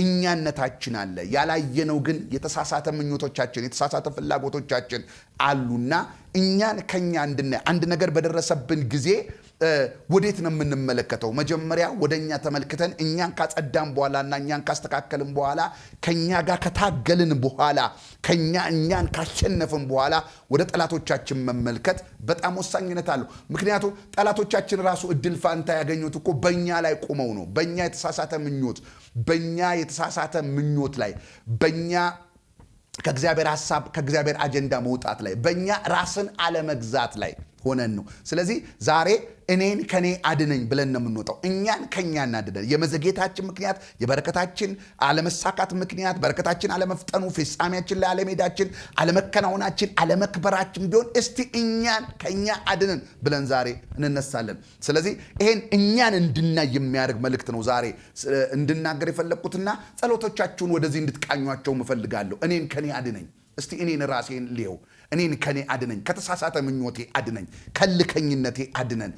A: እኛነታችን አለ። ያላየነው ግን የተሳሳተ ምኞቶቻችን፣ የተሳሳተ ፍላጎቶቻችን አሉና እኛን ከኛ እንድናይ አንድ ነገር በደረሰብን ጊዜ ወዴት ነው የምንመለከተው? መጀመሪያ ወደኛ ተመልክተን እኛን ካጸዳን በኋላና እኛን ካስተካከልን በኋላ ከኛ ጋር ከታገልን በኋላ እኛን ካሸነፍን በኋላ ወደ ጠላቶቻችን መመልከት በጣም ወሳኝነት አለው። ምክንያቱም ጠላቶቻችን ራሱ እድል ፋንታ ያገኙት እኮ በእኛ ላይ ቆመው ነው። በእኛ የተሳሳተ ምኞት ላይ በእኛ ከእግዚአብሔር ሐሳብ ከእግዚአብሔር አጀንዳ መውጣት ላይ በእኛ ራስን አለመግዛት ላይ ሆነን ነው። ስለዚህ ዛሬ እኔን ከኔ አድነኝ ብለን ነው የምንወጣው። እኛን ከኛ እናድነን። የመዘጌታችን ምክንያት፣ የበረከታችን አለመሳካት ምክንያት፣ በረከታችን አለመፍጠኑ፣ ፍጻሜያችን ላይ አለመሄዳችን፣ አለመከናወናችን፣ አለመክበራችን ቢሆን እስቲ እኛን ከኛ አድነን ብለን ዛሬ እንነሳለን። ስለዚህ ይሄን እኛን እንድናይ የሚያደርግ መልእክት ነው ዛሬ እንድናገር የፈለግኩትና ጸሎቶቻችሁን ወደዚህ እንድትቃኟቸው እፈልጋለሁ። እኔን ከኔ አድነኝ። እስቲ እኔን ራሴን ልየው። እኔን ከኔ አድነኝ፣ ከተሳሳተ ምኞቴ አድነኝ፣ ከልከኝነቴ አድነን።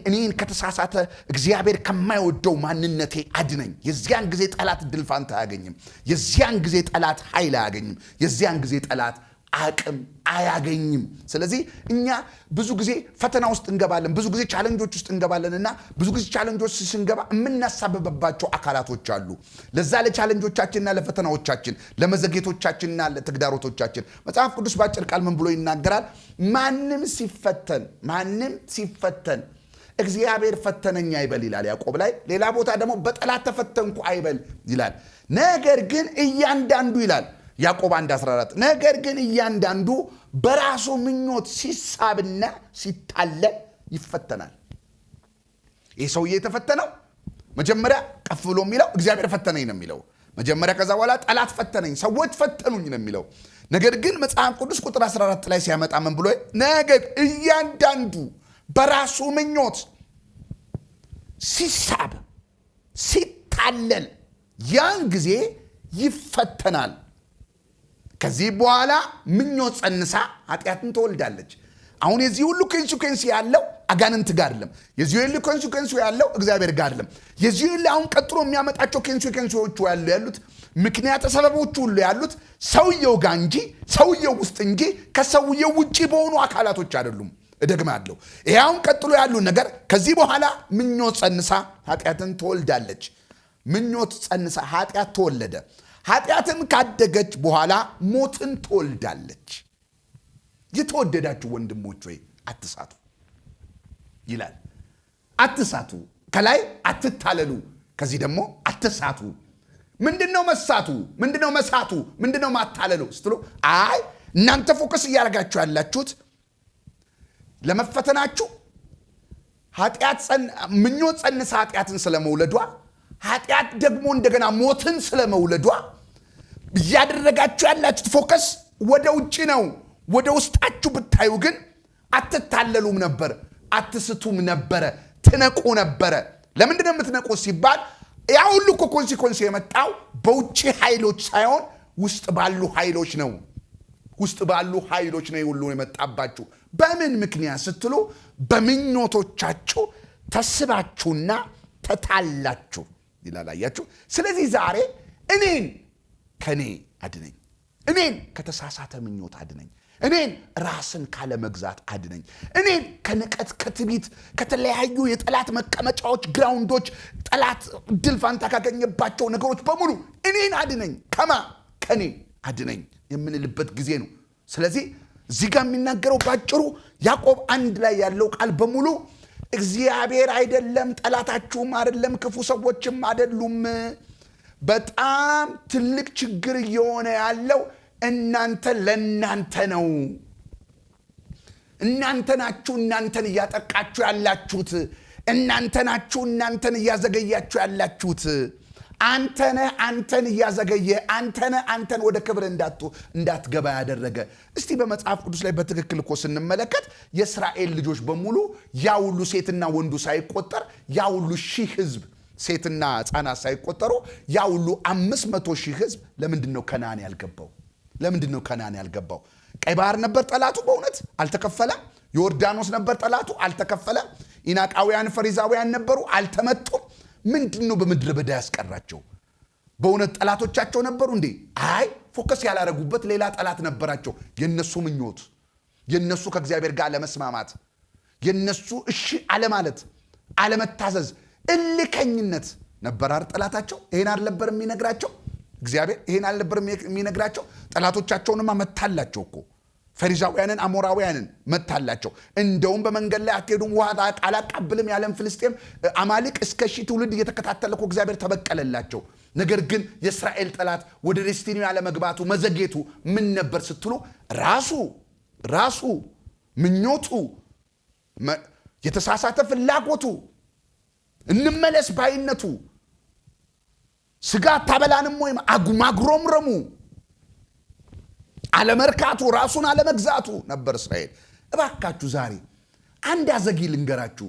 A: እኔን ከተሳሳተ እግዚአብሔር ከማይወደው ማንነቴ አድነኝ። የዚያን ጊዜ ጠላት ድል ፋንታ አያገኝም። የዚያን ጊዜ ጠላት ኃይል አያገኝም። የዚያን ጊዜ ጠላት አቅም አያገኝም። ስለዚህ እኛ ብዙ ጊዜ ፈተና ውስጥ እንገባለን፣ ብዙ ጊዜ ቻሌንጆች ውስጥ እንገባለንና ብዙ ጊዜ ቻሌንጆች ስንገባ የምናሳብበባቸው አካላቶች አሉ። ለዛ ለቻሌንጆቻችንና ለፈተናዎቻችን፣ ለመዘግየቶቻችንና ለተግዳሮቶቻችን መጽሐፍ ቅዱስ ባጭር ቃል ምን ብሎ ይናገራል? ማንም ሲፈተን እግዚአብሔር ፈተነኝ አይበል ይላል ያዕቆብ ላይ። ሌላ ቦታ ደግሞ በጠላት ተፈተንኩ አይበል ይላል። ነገር ግን እያንዳንዱ ይላል ያዕቆብ 1:14 ነገር ግን እያንዳንዱ በራሱ ምኞት ሲሳብና ሲታለል ይፈተናል። ይህ ሰውዬ የተፈተነው መጀመሪያ ቀፍ ብሎ የሚለው እግዚአብሔር ፈተነኝ ነው የሚለው መጀመሪያ። ከዛ በኋላ ጠላት ፈተነኝ፣ ሰዎች ፈተኑኝ ነው የሚለው። ነገር ግን መጽሐፍ ቅዱስ ቁጥር 14 ላይ ሲያመጣ ምን ብሎ ነገር እያንዳንዱ በራሱ ምኞት ሲሳብ ሲታለል ያን ጊዜ ይፈተናል። ከዚህ በኋላ ምኞት ጸንሳ ኃጢአትን ትወልዳለች። አሁን የዚህ ሁሉ ኮንሲኩዌንስ ያለው አጋንንት ጋር አይደለም። የዚህ ሁሉ ኮንሲኩዌንስ ያለው እግዚአብሔር ጋር አይደለም። የዚህ ሁሉ አሁን ቀጥሎ የሚያመጣቸው ኮንሲኩዌንሶቹ ያሉት ምክንያት ሰበቦቹ ሁሉ ያሉት ሰውየው ጋር እንጂ ሰውየው ውስጥ እንጂ ከሰውየው ውጪ በሆኑ አካላቶች አይደሉም። እደግማለሁ። ይሄ አሁን ቀጥሎ ያሉ ነገር ከዚህ በኋላ ምኞት ጸንሳ ኃጢአትን ትወልዳለች። ምኞት ጸንሳ ኃጢአት ተወለደ። ኃጢአትን ካደገች በኋላ ሞትን ትወልዳለች። የተወደዳችሁ ወንድሞች ሆይ አትሳቱ ይላል። አትሳቱ። ከላይ አትታለሉ፣ ከዚህ ደግሞ አትሳቱ። ምንድነው መሳቱ? ምንድነው መሳቱ? ምንድነው ማታለሉ ስትሉ አይ እናንተ ፎከስ እያደረጋችሁ ያላችሁት ለመፈተናችሁ ምኞት ጸንሳ ኃጢአትን ስለመውለዷ፣ ኃጢአት ደግሞ እንደገና ሞትን ስለመውለዷ እያደረጋችሁ ያላችሁት ፎከስ ወደ ውጭ ነው። ወደ ውስጣችሁ ብታዩ ግን አትታለሉም ነበር፣ አትስቱም ነበረ፣ ትነቁ ነበረ። ለምንድን ነው የምትነቁ ሲባል ያ ሁሉ እኮ ኮንሲኮንስ የመጣው በውጭ ኃይሎች ሳይሆን ውስጥ ባሉ ኃይሎች ነው። ውስጥ ባሉ ኃይሎች ነው ሁሉ የመጣባችሁ። በምን ምክንያት ስትሉ በምኞቶቻችሁ ተስባችሁና ተታላችሁ ይላል። አያችሁ። ስለዚህ ዛሬ እኔን ከኔ አድነኝ፣ እኔን ከተሳሳተ ምኞት አድነኝ፣ እኔን ራስን ካለ መግዛት አድነኝ፣ እኔን ከንቀት ከትቢት ከተለያዩ የጠላት መቀመጫዎች ግራውንዶች ጠላት ድል ፋንታ ካገኘባቸው ነገሮች በሙሉ እኔን አድነኝ፣ ከኔ አድነኝ የምንልበት ጊዜ ነው። ስለዚህ እዚህ ጋር የሚናገረው ባጭሩ ያዕቆብ 1 ላይ ያለው ቃል በሙሉ እግዚአብሔር አይደለም፣ ጠላታችሁም አይደለም፣ ክፉ ሰዎችም አይደሉም። በጣም ትልቅ ችግር እየሆነ ያለው እናንተ ለእናንተ ነው። እናንተ ናችሁ እናንተን እያጠቃችሁ ያላችሁት። እናንተ ናችሁ እናንተን እያዘገያችሁ ያላችሁት። አንተነ አንተን እያዘገየ አንተን ወደ ክብር እንዳትገባ ያደረገ። እስቲ በመጽሐፍ ቅዱስ ላይ በትክክል እኮ ስንመለከት የእስራኤል ልጆች በሙሉ ያ ሁሉ ሴትና ወንዱ ሳይቆጠር ያ ሁሉ ሺህ ህዝብ ሴትና ሕፃናት ሳይቆጠሩ ያ ሁሉ 500 ሺህ ህዝብ ለምንድን ነው ከነዓን ያልገባው? ለምንድን ነው ከነዓን ያልገባው? ቀይ ባህር ነበር ጠላቱ፣ በእውነት አልተከፈለም። ዮርዳኖስ ነበር ጠላቱ፣ አልተከፈለም። ኢናቃውያን ፈሪዛውያን ነበሩ፣ አልተመጡም። ምንድን ነው በምድረ በዳ ያስቀራቸው? በእውነት ጠላቶቻቸው ነበሩ እንዴ? አይ ፎከስ ያላረጉበት ሌላ ጠላት ነበራቸው። የነሱ ምኞት፣ የነሱ ከእግዚአብሔር ጋር ለመስማማት፣ የነሱ እሺ አለማለት፣ አለመታዘዝ፣ እልከኝነት ነበር አይደል ጠላታቸው። ይሄን አልነበር የሚነግራቸው እግዚአብሔር? ይሄን አልነበር የሚነግራቸው? ጠላቶቻቸውንማ መታላቸው እኮ ፈሪዛውያንን አሞራውያንን መታላቸው። እንደውም በመንገድ ላይ አትሄዱም ውሃ አላቃብልም ያለን ፍልስጤም አማልቅ እስከ ሺህ ትውልድ እየተከታተለ እኮ እግዚአብሔር ተበቀለላቸው። ነገር ግን የእስራኤል ጠላት ወደ ዴስቲኒው ያለመግባቱ መዘጌቱ ምን ነበር ስትሉ ራሱ ምኞቱ፣ የተሳሳተ ፍላጎቱ፣ እንመለስ ባይነቱ፣ ስጋ ታበላንም ወይም ማግሮምረሙ፣ አለመርካቱ፣ ራሱን አለመግዛቱ ነበር እስራኤል። እባካችሁ ዛሬ አንድ አዘጊ ልንገራችሁ፣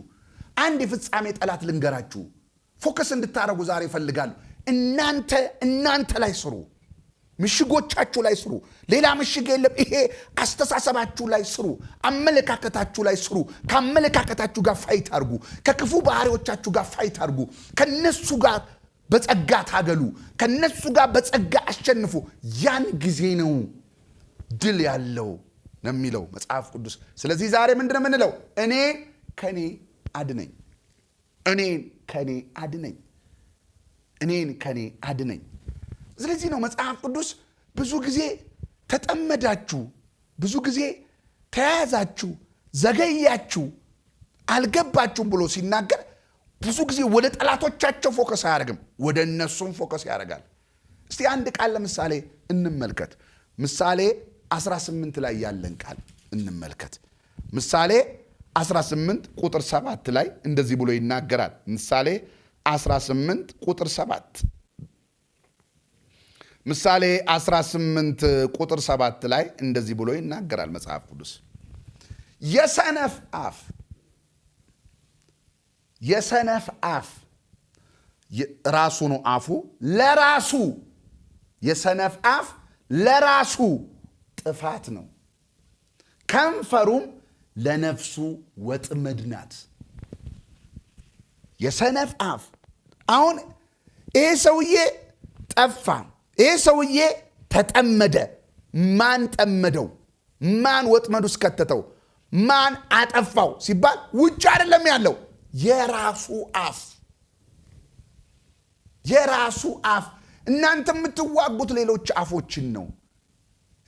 A: አንድ የፍጻሜ ጠላት ልንገራችሁ። ፎከስ እንድታረጉ ዛሬ ይፈልጋሉ። እናንተ ላይ ስሩ፣ ምሽጎቻችሁ ላይ ስሩ። ሌላ ምሽግ የለም። ይሄ አስተሳሰባችሁ ላይ ስሩ፣ አመለካከታችሁ ላይ ስሩ። ከአመለካከታችሁ ጋር ፋይት አርጉ፣ ከክፉ ባህሪዎቻችሁ ጋር ፋይት አርጉ። ከነሱ ጋር በጸጋ ታገሉ፣ ከነሱ ጋር በጸጋ አሸንፉ። ያን ጊዜ ነው ድል ያለው ነው የሚለው መጽሐፍ ቅዱስ። ስለዚህ ዛሬ ምንድነው የምንለው? እኔ ከኔ አድነኝ፣ እኔን ከኔ አድነኝ፣ እኔን ከኔ አድነኝ። ስለዚህ ነው መጽሐፍ ቅዱስ ብዙ ጊዜ ተጠመዳችሁ፣ ብዙ ጊዜ ተያያዛችሁ፣ ዘገያችሁ፣ አልገባችሁም ብሎ ሲናገር ብዙ ጊዜ ወደ ጠላቶቻቸው ፎከስ አያደርግም፣ ወደ እነሱም ፎከስ ያደርጋል። እስቲ አንድ ቃል ለምሳሌ እንመልከት። ምሳሌ 18 ላይ ያለን ቃል እንመልከት። ምሳሌ 18 ቁጥር 7 ላይ እንደዚህ ብሎ ይናገራል። ምሳሌ 18 ቁጥር 7 ምሳሌ 18 ቁጥር 7 ላይ እንደዚህ ብሎ ይናገራል መጽሐፍ ቅዱስ። የሰነፍ አፍ ራሱ ነው አፉ ለራሱ፣ የሰነፍ አፍ ለራሱ ጥፋት ነው፣ ከንፈሩም ለነፍሱ ወጥመድ ናት። የሰነፍ አፍ። አሁን ይሄ ሰውዬ ጠፋ፣ ይሄ ሰውዬ ተጠመደ። ማን ጠመደው? ማን ወጥመድ ውስጥ ከተተው? ማን አጠፋው ሲባል ውጭ አይደለም ያለው፣ የራሱ አፍ። የራሱ አፍ። እናንተ የምትዋጉት ሌሎች አፎችን ነው።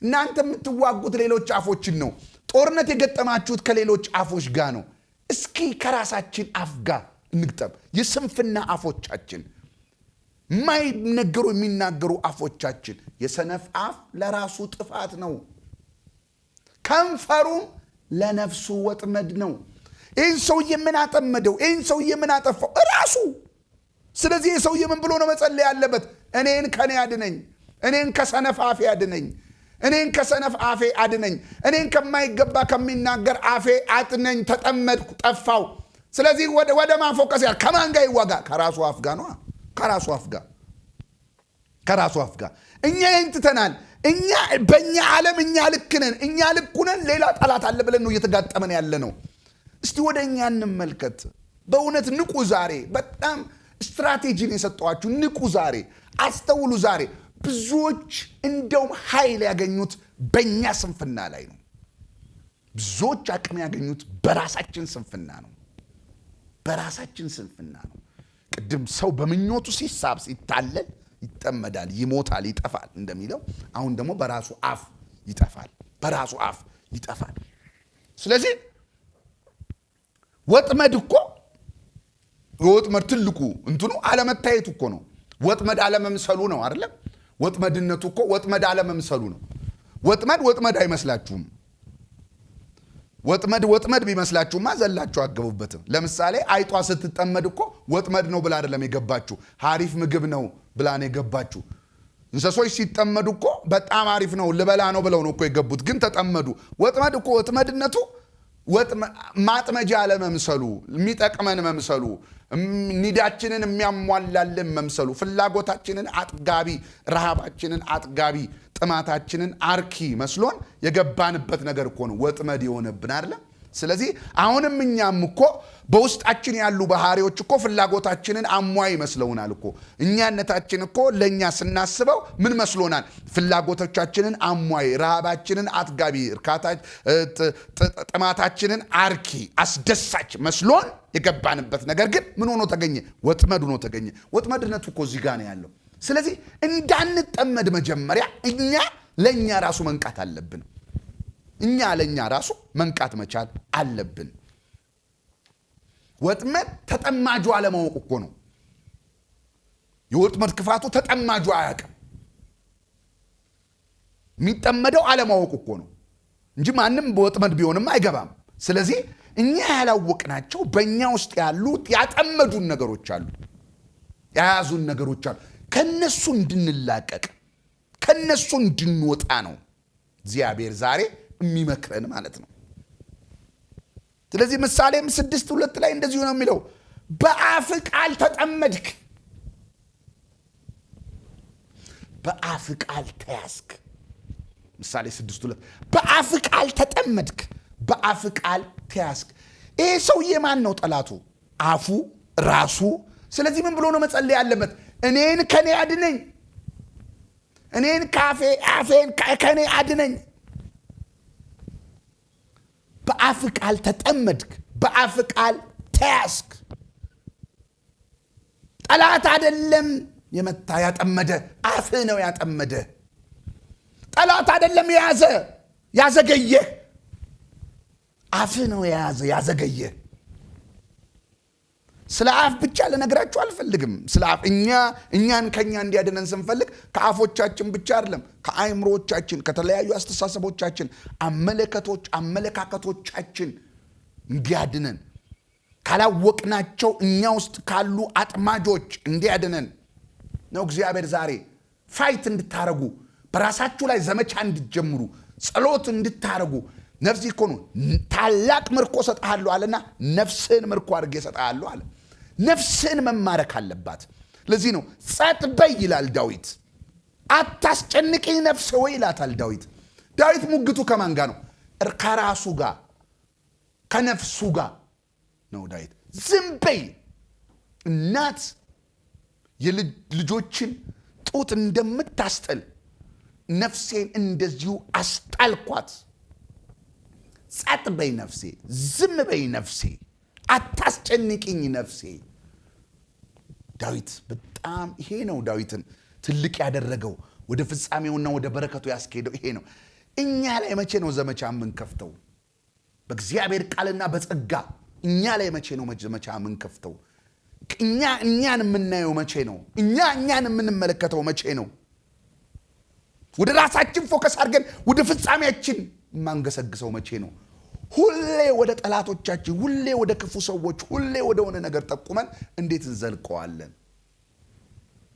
A: እናንተ የምትዋጉት ሌሎች አፎችን ነው። ጦርነት የገጠማችሁት ከሌሎች አፎች ጋር ነው። እስኪ ከራሳችን አፍ ጋር እንግጠም። የስንፍና አፎቻችን፣ የማይነገሩ የሚናገሩ አፎቻችን። የሰነፍ አፍ ለራሱ ጥፋት ነው፣ ከንፈሩም ለነፍሱ ወጥመድ ነው። ይህን ሰውዬ ምን አጠመደው? ይህን ሰውዬ ምን አጠፋው? ራሱ። ስለዚህ ይህ ሰውዬ ምን ብሎ ነው መጸለይ ያለበት? እኔን ከኔ አድነኝ፣ እኔን ከሰነፍ አፌ አድነኝ፣ እኔን ከሰነፍ አፌ አድነኝ፣ እኔን ከማይገባ ከሚናገር አፌ አጥነኝ። ተጠመድኩ፣ ጠፋው። ስለዚህ ወደ ማን ፎከስ ያል? ከማን ጋር ይዋጋ? ከራሱ አፍ ጋር ነው። ከራሱ አፍ ጋር፣ ከራሱ አፍ ጋር። እኛ ይህን ትተናል። እኛ በእኛ ዓለም እኛ ልክ ነን፣ እኛ ልክ ነን፣ ሌላ ጠላት አለ ብለን ነው እየተጋጠመን ያለ ነው። እስቲ ወደ እኛ እንመልከት። በእውነት ንቁ። ዛሬ በጣም ስትራቴጂን የሰጠዋችሁ ንቁ። ዛሬ አስተውሉ። ዛሬ ብዙዎች እንደውም ኃይል ያገኙት በእኛ ስንፍና ላይ ነው። ብዙዎች አቅም ያገኙት በራሳችን ስንፍና ነው። በራሳችን ስንፍና ነው። ቅድም ሰው በምኞቱ ሲሳብ ሲታለል ይጠመዳል፣ ይሞታል፣ ይጠፋል እንደሚለው አሁን ደግሞ በራሱ አፍ ይጠፋል፣ በራሱ አፍ ይጠፋል። ስለዚህ ወጥመድ እኮ የወጥመድ ትልቁ እንትኑ አለመታየቱ እኮ ነው። ወጥመድ አለመምሰሉ ነው አይደለም? ወጥመድነቱ እኮ ወጥመድ አለመምሰሉ ነው። ወጥመድ አይመስላችሁም? ወጥመድ ቢመስላችሁማ ዘላችሁ አገቡበትም። ለምሳሌ አይጧ ስትጠመድ እኮ ወጥመድ ነው ብላ አይደለም የገባችሁ፣ ሀሪፍ ምግብ ነው ብላ ነው የገባችሁ። እንስሶች ሲጠመዱ እኮ በጣም አሪፍ ነው ልበላ ነው ብለው ነው እኮ የገቡት፣ ግን ተጠመዱ። ወጥመድ እኮ ወጥመድነቱ ማጥመጃ አለመምሰሉ፣ የሚጠቅመን መምሰሉ፣ ኒዳችንን የሚያሟላልን መምሰሉ፣ ፍላጎታችንን አጥጋቢ፣ ረሃባችንን አጥጋቢ፣ ጥማታችንን አርኪ መስሎን የገባንበት ነገር እኮ ነው ወጥመድ የሆነብን አይደለ? ስለዚህ አሁንም እኛም እኮ በውስጣችን ያሉ ባህሪዎች እኮ ፍላጎታችንን አሟይ መስለውናል እኮ። እኛነታችን እኮ ለእኛ ስናስበው ምን መስሎናል? ፍላጎቶቻችንን አሟይ፣ ረሃባችንን አጥጋቢ፣ ጥማታችንን አርኪ፣ አስደሳች መስሎን የገባንበት ነገር ግን ምን ሆኖ ተገኘ? ወጥመድ ሆኖ ተገኘ። ወጥመድነቱ እኮ እዚህ ጋር ነው ያለው። ስለዚህ እንዳንጠመድ መጀመሪያ እኛ ለእኛ ራሱ መንቃት አለብን። እኛ ለእኛ ራሱ መንቃት መቻል አለብን። ወጥመድ ተጠማጁ አለማወቅ እኮ ነው። የወጥመድ ክፋቱ ተጠማጁ አያውቅም። የሚጠመደው አለማወቅ እኮ ነው እንጂ ማንም በወጥመድ ቢሆንም አይገባም። ስለዚህ እኛ ያላወቅናቸው በእኛ ውስጥ ያሉት ያጠመዱን ነገሮች አሉ፣ የያዙን ነገሮች አሉ። ከነሱ እንድንላቀቅ ከነሱ እንድንወጣ ነው እግዚአብሔር ዛሬ የሚመክረን ማለት ነው። ስለዚህ ምሳሌም 6:2 ላይ እንደዚሁ ነው የሚለው፣ በአፍ ቃል ተጠመድክ፣ በአፍ ቃል ተያዝክ። ምሳሌ 6:2 በአፍ ቃል ተጠመድክ፣ በአፍ ቃል ተያዝክ። ይሄ ሰውዬ ማን ነው ጠላቱ? አፉ ራሱ። ስለዚህ ምን ብሎ ነው መጸለይ ያለበት? እኔን ከኔ አድነኝ፣ እኔን አፌን ከኔ አድነኝ፣ በአፍ ቃል ተጠመድክ፣ በአፍ ቃል ተያዝክ። ጠላት አይደለም የመታ ያጠመደ፣ አፍ ነው ያጠመደ። ጠላት አይደለም የያዘ ያዘገየ፣ አፍ ነው የያዘ ያዘገየ። ስለ አፍ ብቻ ልነግራችሁ አልፈልግም። ስለ አፍ እኛን ከኛ እንዲያድነን ስንፈልግ ከአፎቻችን ብቻ አይደለም፣ ከአእምሮቻችን፣ ከተለያዩ አስተሳሰቦቻችን፣ አመለካከቶቻችን እንዲያድነን፣ ካላወቅናቸው እኛ ውስጥ ካሉ አጥማጆች እንዲያድነን ነው። እግዚአብሔር ዛሬ ፋይት እንድታረጉ፣ በራሳችሁ ላይ ዘመቻ እንድትጀምሩ፣ ጸሎት እንድታረጉ። ነፍስ እኮ ነው ታላቅ ምርኮ ሰጣለሁ አለና ነፍስን ምርኮ አድርጌ ሰጣለሁ አለ። ነፍስን መማረክ አለባት። ለዚህ ነው ጸጥ በይ ይላል ዳዊት። አታስጨንቅኝ ነፍስ ወይ ይላታል ዳዊት። ዳዊት ሙግቱ ከማን ጋር ነው? ከራሱ ጋር ከነፍሱ ጋር ነው ዳዊት። ዝም በይ እናት የልጆችን ጡት እንደምታስጠል ነፍሴን እንደዚሁ አስጣልኳት። ጸጥ በይ ነፍሴ፣ ዝም በይ ነፍሴ፣ አታስጨንቅኝ ነፍሴ። ዳዊት በጣም ይሄ ነው ዳዊትን ትልቅ ያደረገው፣ ወደ ፍጻሜውና ወደ በረከቱ ያስኬደው ይሄ ነው። እኛ ላይ መቼ ነው ዘመቻ የምንከፍተው? በእግዚአብሔር ቃልና በጸጋ እኛ ላይ መቼ ነው ዘመቻ የምንከፍተው? እኛን የምናየው መቼ ነው? እኛን የምንመለከተው መቼ ነው? ወደ ራሳችን ፎከስ አድርገን ወደ ፍጻሜያችን የማንገሰግሰው መቼ ነው? ሁሌ ወደ ጠላቶቻችን፣ ሁሌ ወደ ክፉ ሰዎች፣ ሁሌ ወደ ሆነ ነገር ጠቁመን እንዴት እንዘልቀዋለን?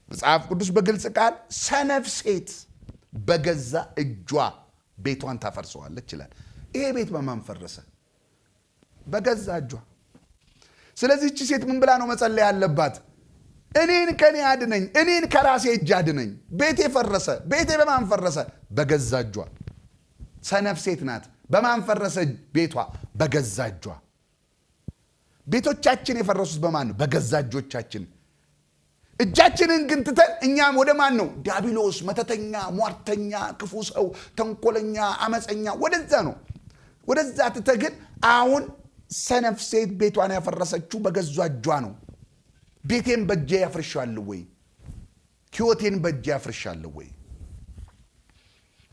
A: መጽሐፍ ቅዱስ በግልጽ ቃል ሰነፍ ሴት በገዛ እጇ ቤቷን ታፈርሰዋለች ይላል። ይሄ ቤት በማን ፈረሰ? በገዛ እጇ። ስለዚህ እቺ ሴት ምን ብላ ነው መጸለይ ያለባት? እኔን ከኔ አድነኝ፣ እኔን ከራሴ እጅ አድነኝ። ቤቴ ፈረሰ። ቤቴ በማን ፈረሰ? በገዛ እጇ። ሰነፍ ሴት ናት። በማን ፈረሰ ቤቷ? በገዛ እጇ። ቤቶቻችን የፈረሱት በማን ነው? በገዛ እጆቻችን። እጃችንን ግን ትተን እኛም ወደ ማን ነው? ዲያብሎስ፣ መተተኛ፣ ሟርተኛ፣ ክፉ ሰው፣ ተንኮለኛ፣ አመፀኛ፣ ወደዛ ነው። ወደዛ ትተህ ግን አሁን ሰነፍ ሴት ቤቷን ያፈረሰችው በገዛ እጇ ነው። ቤቴን በእጄ ያፍርሻለሁ ወይ? ሕይወቴን በእጄ ያፍርሻለሁ ወይ?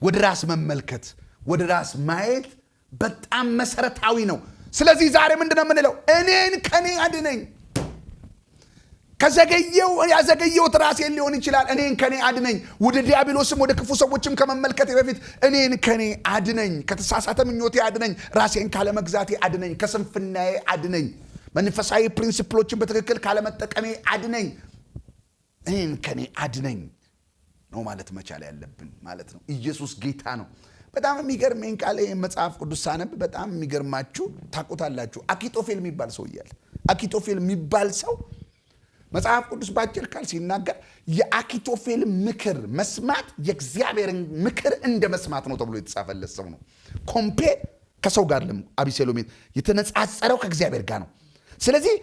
A: ወደ ራስ መመልከት፣ ወደ ራስ ማየት በጣም መሰረታዊ ነው። ስለዚህ ዛሬ ምንድነው የምንለው? እኔን ከኔ አድነኝ። ከዘገየው ያዘገየውት ራሴን ሊሆን ይችላል። እኔን ከኔ አድነኝ። ወደ ዲያብሎስም ወደ ክፉ ሰዎችም ከመመልከቴ በፊት እኔን ከኔ አድነኝ። ከተሳሳተ ምኞቴ አድነኝ። ራሴን ካለመግዛቴ አድነኝ። ከስንፍናዬ አድነኝ። መንፈሳዊ ፕሪንሲፕሎችን በትክክል ካለመጠቀሜ አድነኝ። እኔን ከኔ አድነኝ ነው ማለት መቻል ያለብን ማለት ነው። ኢየሱስ ጌታ ነው። በጣም የሚገርመኝ ቃል መጽሐፍ ቅዱስ ሳነብ በጣም የሚገርማችሁ ታውቁታላችሁ። አኪጦፌል የሚባል ሰው እያለ አኪጦፌል የሚባል ሰው መጽሐፍ ቅዱስ ባጭር ቃል ሲናገር የአኪጦፌል ምክር መስማት የእግዚአብሔርን ምክር እንደ መስማት ነው ተብሎ የተጻፈለት ሰው ነው። ኮምፔር ከሰው ጋር አቢሴሎም የተነጻጸረው ከእግዚአብሔር ጋር ነው። ስለዚህ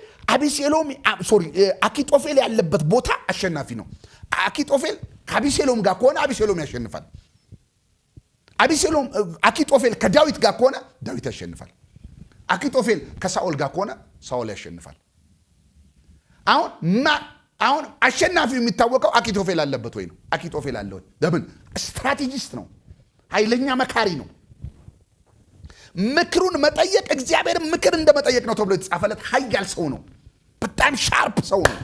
A: አኪጦፌል ያለበት ቦታ አሸናፊ ነው። አኪጦፌል ከአቢሴሎም ጋር ከሆነ አቢሴሎም ያሸንፋል። አኪጦፌል ከዳዊት ጋር ከሆነ ዳዊት ያሸንፋል። አኪጦፌል ከሳኦል ጋር ከሆነ ሳኦል ያሸንፋል። አሁን አሸናፊው የሚታወቀው አኪጦፌል አለበት ወይ ነው? አኪጦፌል አለ ወይ? ለምን? ስትራቴጂስት ነው። ኃይለኛ መካሪ ነው። ምክሩን መጠየቅ እግዚአብሔርን ምክር እንደመጠየቅ ነው ተብሎ የተጻፈለት ኃያል ሰው ነው። በጣም ሻርፕ ሰው ነው።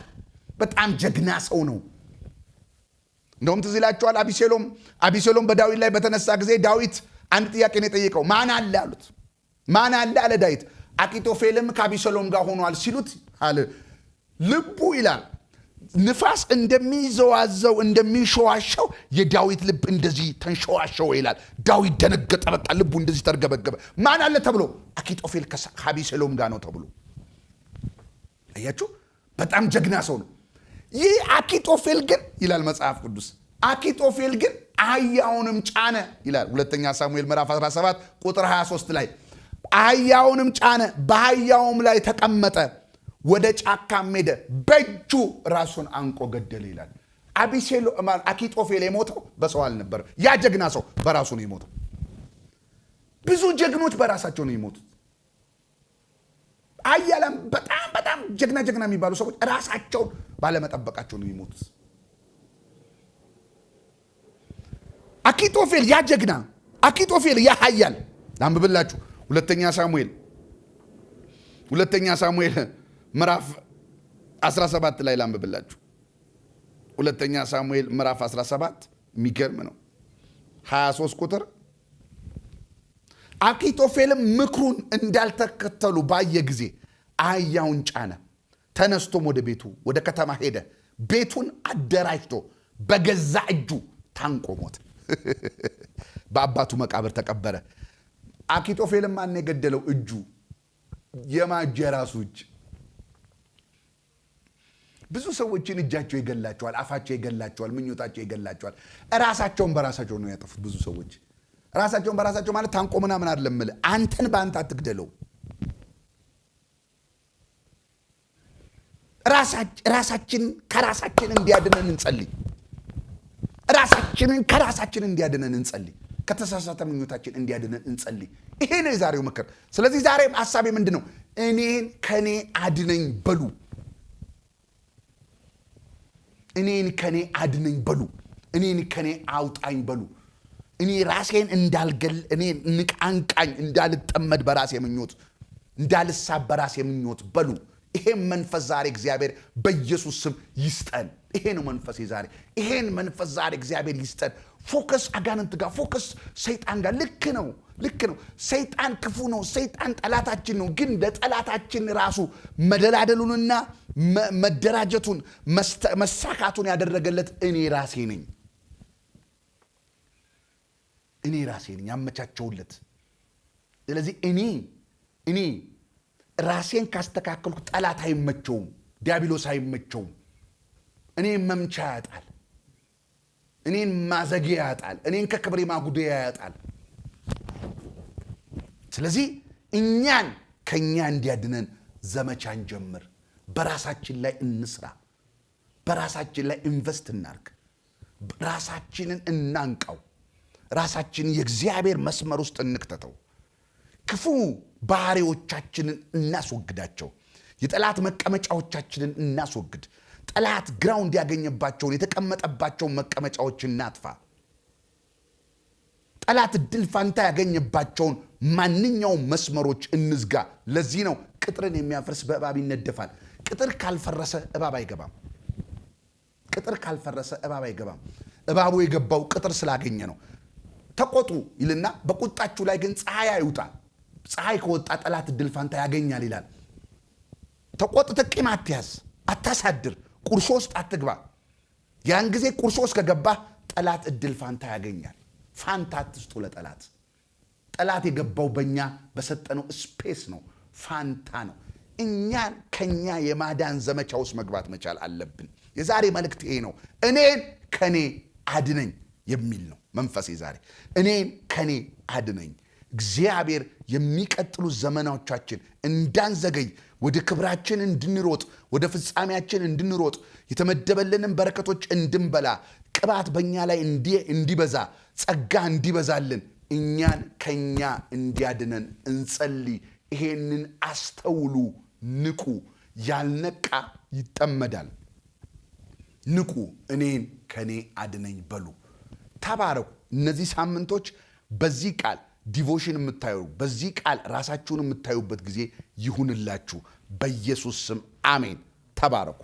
A: በጣም ጀግና ሰው ነው። እንደውም ትዝ ይላችኋል አቢሴሎም በዳዊት ላይ በተነሳ ጊዜ ዳዊት አንድ ጥያቄ ነው የጠየቀው። ማን አለ አሉት። ማን አለ አለ ዳዊት። አኪጦፌልም ከአቢሴሎም ጋር ሆኗል ሲሉት አለ ልቡ ይላል ንፋስ እንደሚዘዋዘው እንደሚሸዋሸው የዳዊት ልብ እንደዚህ ተንሸዋሸው ይላል። ዳዊት ደነገጠ። በቃ ልቡ እንደዚህ ተርገበገበ። ማን አለ ተብሎ አኪጦፌል ከአቢሴሎም ጋር ነው ተብሎ። አያችሁ፣ በጣም ጀግና ሰው ነው። ይህ አኪጦፌል ግን ይላል መጽሐፍ ቅዱስ፣ አኪጦፌል ግን አህያውንም ጫነ ይላል። ሁለተኛ ሳሙኤል ምዕራፍ 17 ቁጥር 23 ላይ አህያውንም ጫነ፣ በአህያውም ላይ ተቀመጠ፣ ወደ ጫካም ሄደ፣ በእጁ ራሱን አንቆ ገደለ ይላል። አኪጦፌል የሞተው በሰው አልነበረ። ያ ጀግና ሰው በራሱ ነው የሞተው። ብዙ ጀግኖች በራሳቸው ነው የሞቱት። አያለም በጣም ጀግና የሚባሉ ሰዎች ራሳቸውን ባለመጠበቃቸው ነው የሚሞቱት። አኪጦፌል ያ ጀግና፣ አኪጦፌል ያ ኃያል። ላንብብላችሁ ሁለተኛ ሳሙኤል ምዕራፍ 17 ላይ ላንብብላችሁ። ሁለተኛ ሳሙኤል ምዕራፍ 17 የሚገርም ነው። 23 ቁጥር አኪጦፌልም ምክሩን እንዳልተከተሉ ባየ ጊዜ አህያውን ጫነ፣ ተነስቶም ወደ ቤቱ ወደ ከተማ ሄደ። ቤቱን አደራጅቶ በገዛ እጁ ታንቆ ሞተ። በአባቱ መቃብር ተቀበረ። አኪጦፌልም ማን የገደለው? እጁ የማጀ ራሱ እጅ። ብዙ ሰዎችን እጃቸው ይገላቸዋል፣ አፋቸው ይገላቸዋል፣ ምኞታቸው ይገላቸዋል። ራሳቸውን በራሳቸው ነው ያጠፉት። ብዙ ሰዎች ራሳቸውን በራሳቸው ማለት ታንቆ ምናምን አይደለም። አንተን በአንተ አትግደለው። ራሳችን ከራሳችን እንዲያድነን እንጸልይ። ራሳችንን ከራሳችን እንዲያድነን እንጸልይ። ከተሳሳተ ምኞታችን እንዲያድነን እንጸልይ። ይሄ ነው የዛሬው ምክር። ስለዚህ ዛሬም ሐሳቤ ምንድን ነው? እኔን ከኔ አድነኝ በሉ። እኔን ከኔ አድነኝ በሉ። እኔን ከኔ አውጣኝ በሉ። እኔ ራሴን እንዳልገል፣ እኔ ንቃንቃኝ እንዳልጠመድ በራሴ ምኞት፣ እንዳልሳብ በራሴ ምኞት በሉ። ይሄን መንፈስ ዛሬ እግዚአብሔር በኢየሱስ ስም ይስጠን። ይሄ ነው መንፈሴ ዛሬ። ይሄን መንፈስ ዛሬ እግዚአብሔር ይስጠን። ፎከስ አጋንንት ጋር፣ ፎከስ ሰይጣን ጋር። ልክ ነው። ሰይጣን ክፉ ነው። ሰይጣን ጠላታችን ነው። ግን ለጠላታችን ራሱ መደላደሉንና መደራጀቱን መሳካቱን ያደረገለት እኔ ራሴ ነኝ። ያመቻቸውለት። ስለዚህ እኔ ራሴን ካስተካከልኩ ጠላት አይመቸውም፣ ዲያብሎስ አይመቸውም። እኔን መምቻ ያጣል፣ እኔን ማዘጊያ ያጣል፣ እኔን ከክብሬ ማጉደያ ያጣል። ስለዚህ እኛን ከኛ እንዲያድነን ዘመቻን ጀምር። በራሳችን ላይ እንስራ። በራሳችን ላይ ኢንቨስት እናርግ። ራሳችንን እናንቃው። ራሳችንን የእግዚአብሔር መስመር ውስጥ እንክተተው። ክፉ ባህሪዎቻችንን እናስወግዳቸው። የጠላት መቀመጫዎቻችንን እናስወግድ። ጠላት ግራውንድ ያገኘባቸውን የተቀመጠባቸውን መቀመጫዎች እናጥፋ። ጠላት እድል ፋንታ ያገኘባቸውን ማንኛውም መስመሮች እንዝጋ። ለዚህ ነው ቅጥርን የሚያፈርስ በእባብ ይነደፋል። ቅጥር ካልፈረሰ እባብ አይገባም። እባቡ የገባው ቅጥር ስላገኘ ነው። ተቆጡ ይልና በቁጣችሁ ላይ ግን ፀሐይ አይውጣ። ፀሐይ ከወጣ ጠላት እድል ፋንታ ያገኛል ይላል። ተቆጥተህ ቂም አትያዝ፣ አታሳድር፣ ቁርሾ ውስጥ አትግባ። ያን ጊዜ ቁርሾ ውስጥ ከገባህ ጠላት እድል ፋንታ ያገኛል። ፋንታ አትስጡ ለጠላት። ጠላት የገባው በእኛ በሰጠነው ስፔስ ነው፣ ፋንታ ነው። እኛን ከኛ የማዳን ዘመቻ ውስጥ መግባት መቻል አለብን። የዛሬ መልእክት ይሄ ነው። እኔን ከኔ አድነኝ የሚል ነው መንፈሴ ዛሬ። እኔን ከኔ አድነኝ። እግዚአብሔር የሚቀጥሉ ዘመናዎቻችን እንዳንዘገይ፣ ወደ ክብራችን እንድንሮጥ፣ ወደ ፍጻሜያችን እንድንሮጥ፣ የተመደበልንን በረከቶች እንድንበላ፣ ቅባት በእኛ ላይ እንዲበዛ፣ ጸጋ እንዲበዛልን እኛን ከኛ እንዲያድነን እንጸልይ። ይሄንን አስተውሉ፣ ንቁ። ያልነቃ ይጠመዳል። ንቁ። እኔን ከኔ አድነኝ በሉ። ተባረኩ። እነዚህ ሳምንቶች በዚህ ቃል ዲቮሽን የምታዩ፣ በዚህ ቃል ራሳችሁን የምታዩበት ጊዜ ይሁንላችሁ። በኢየሱስ ስም አሜን። ተባረኩ።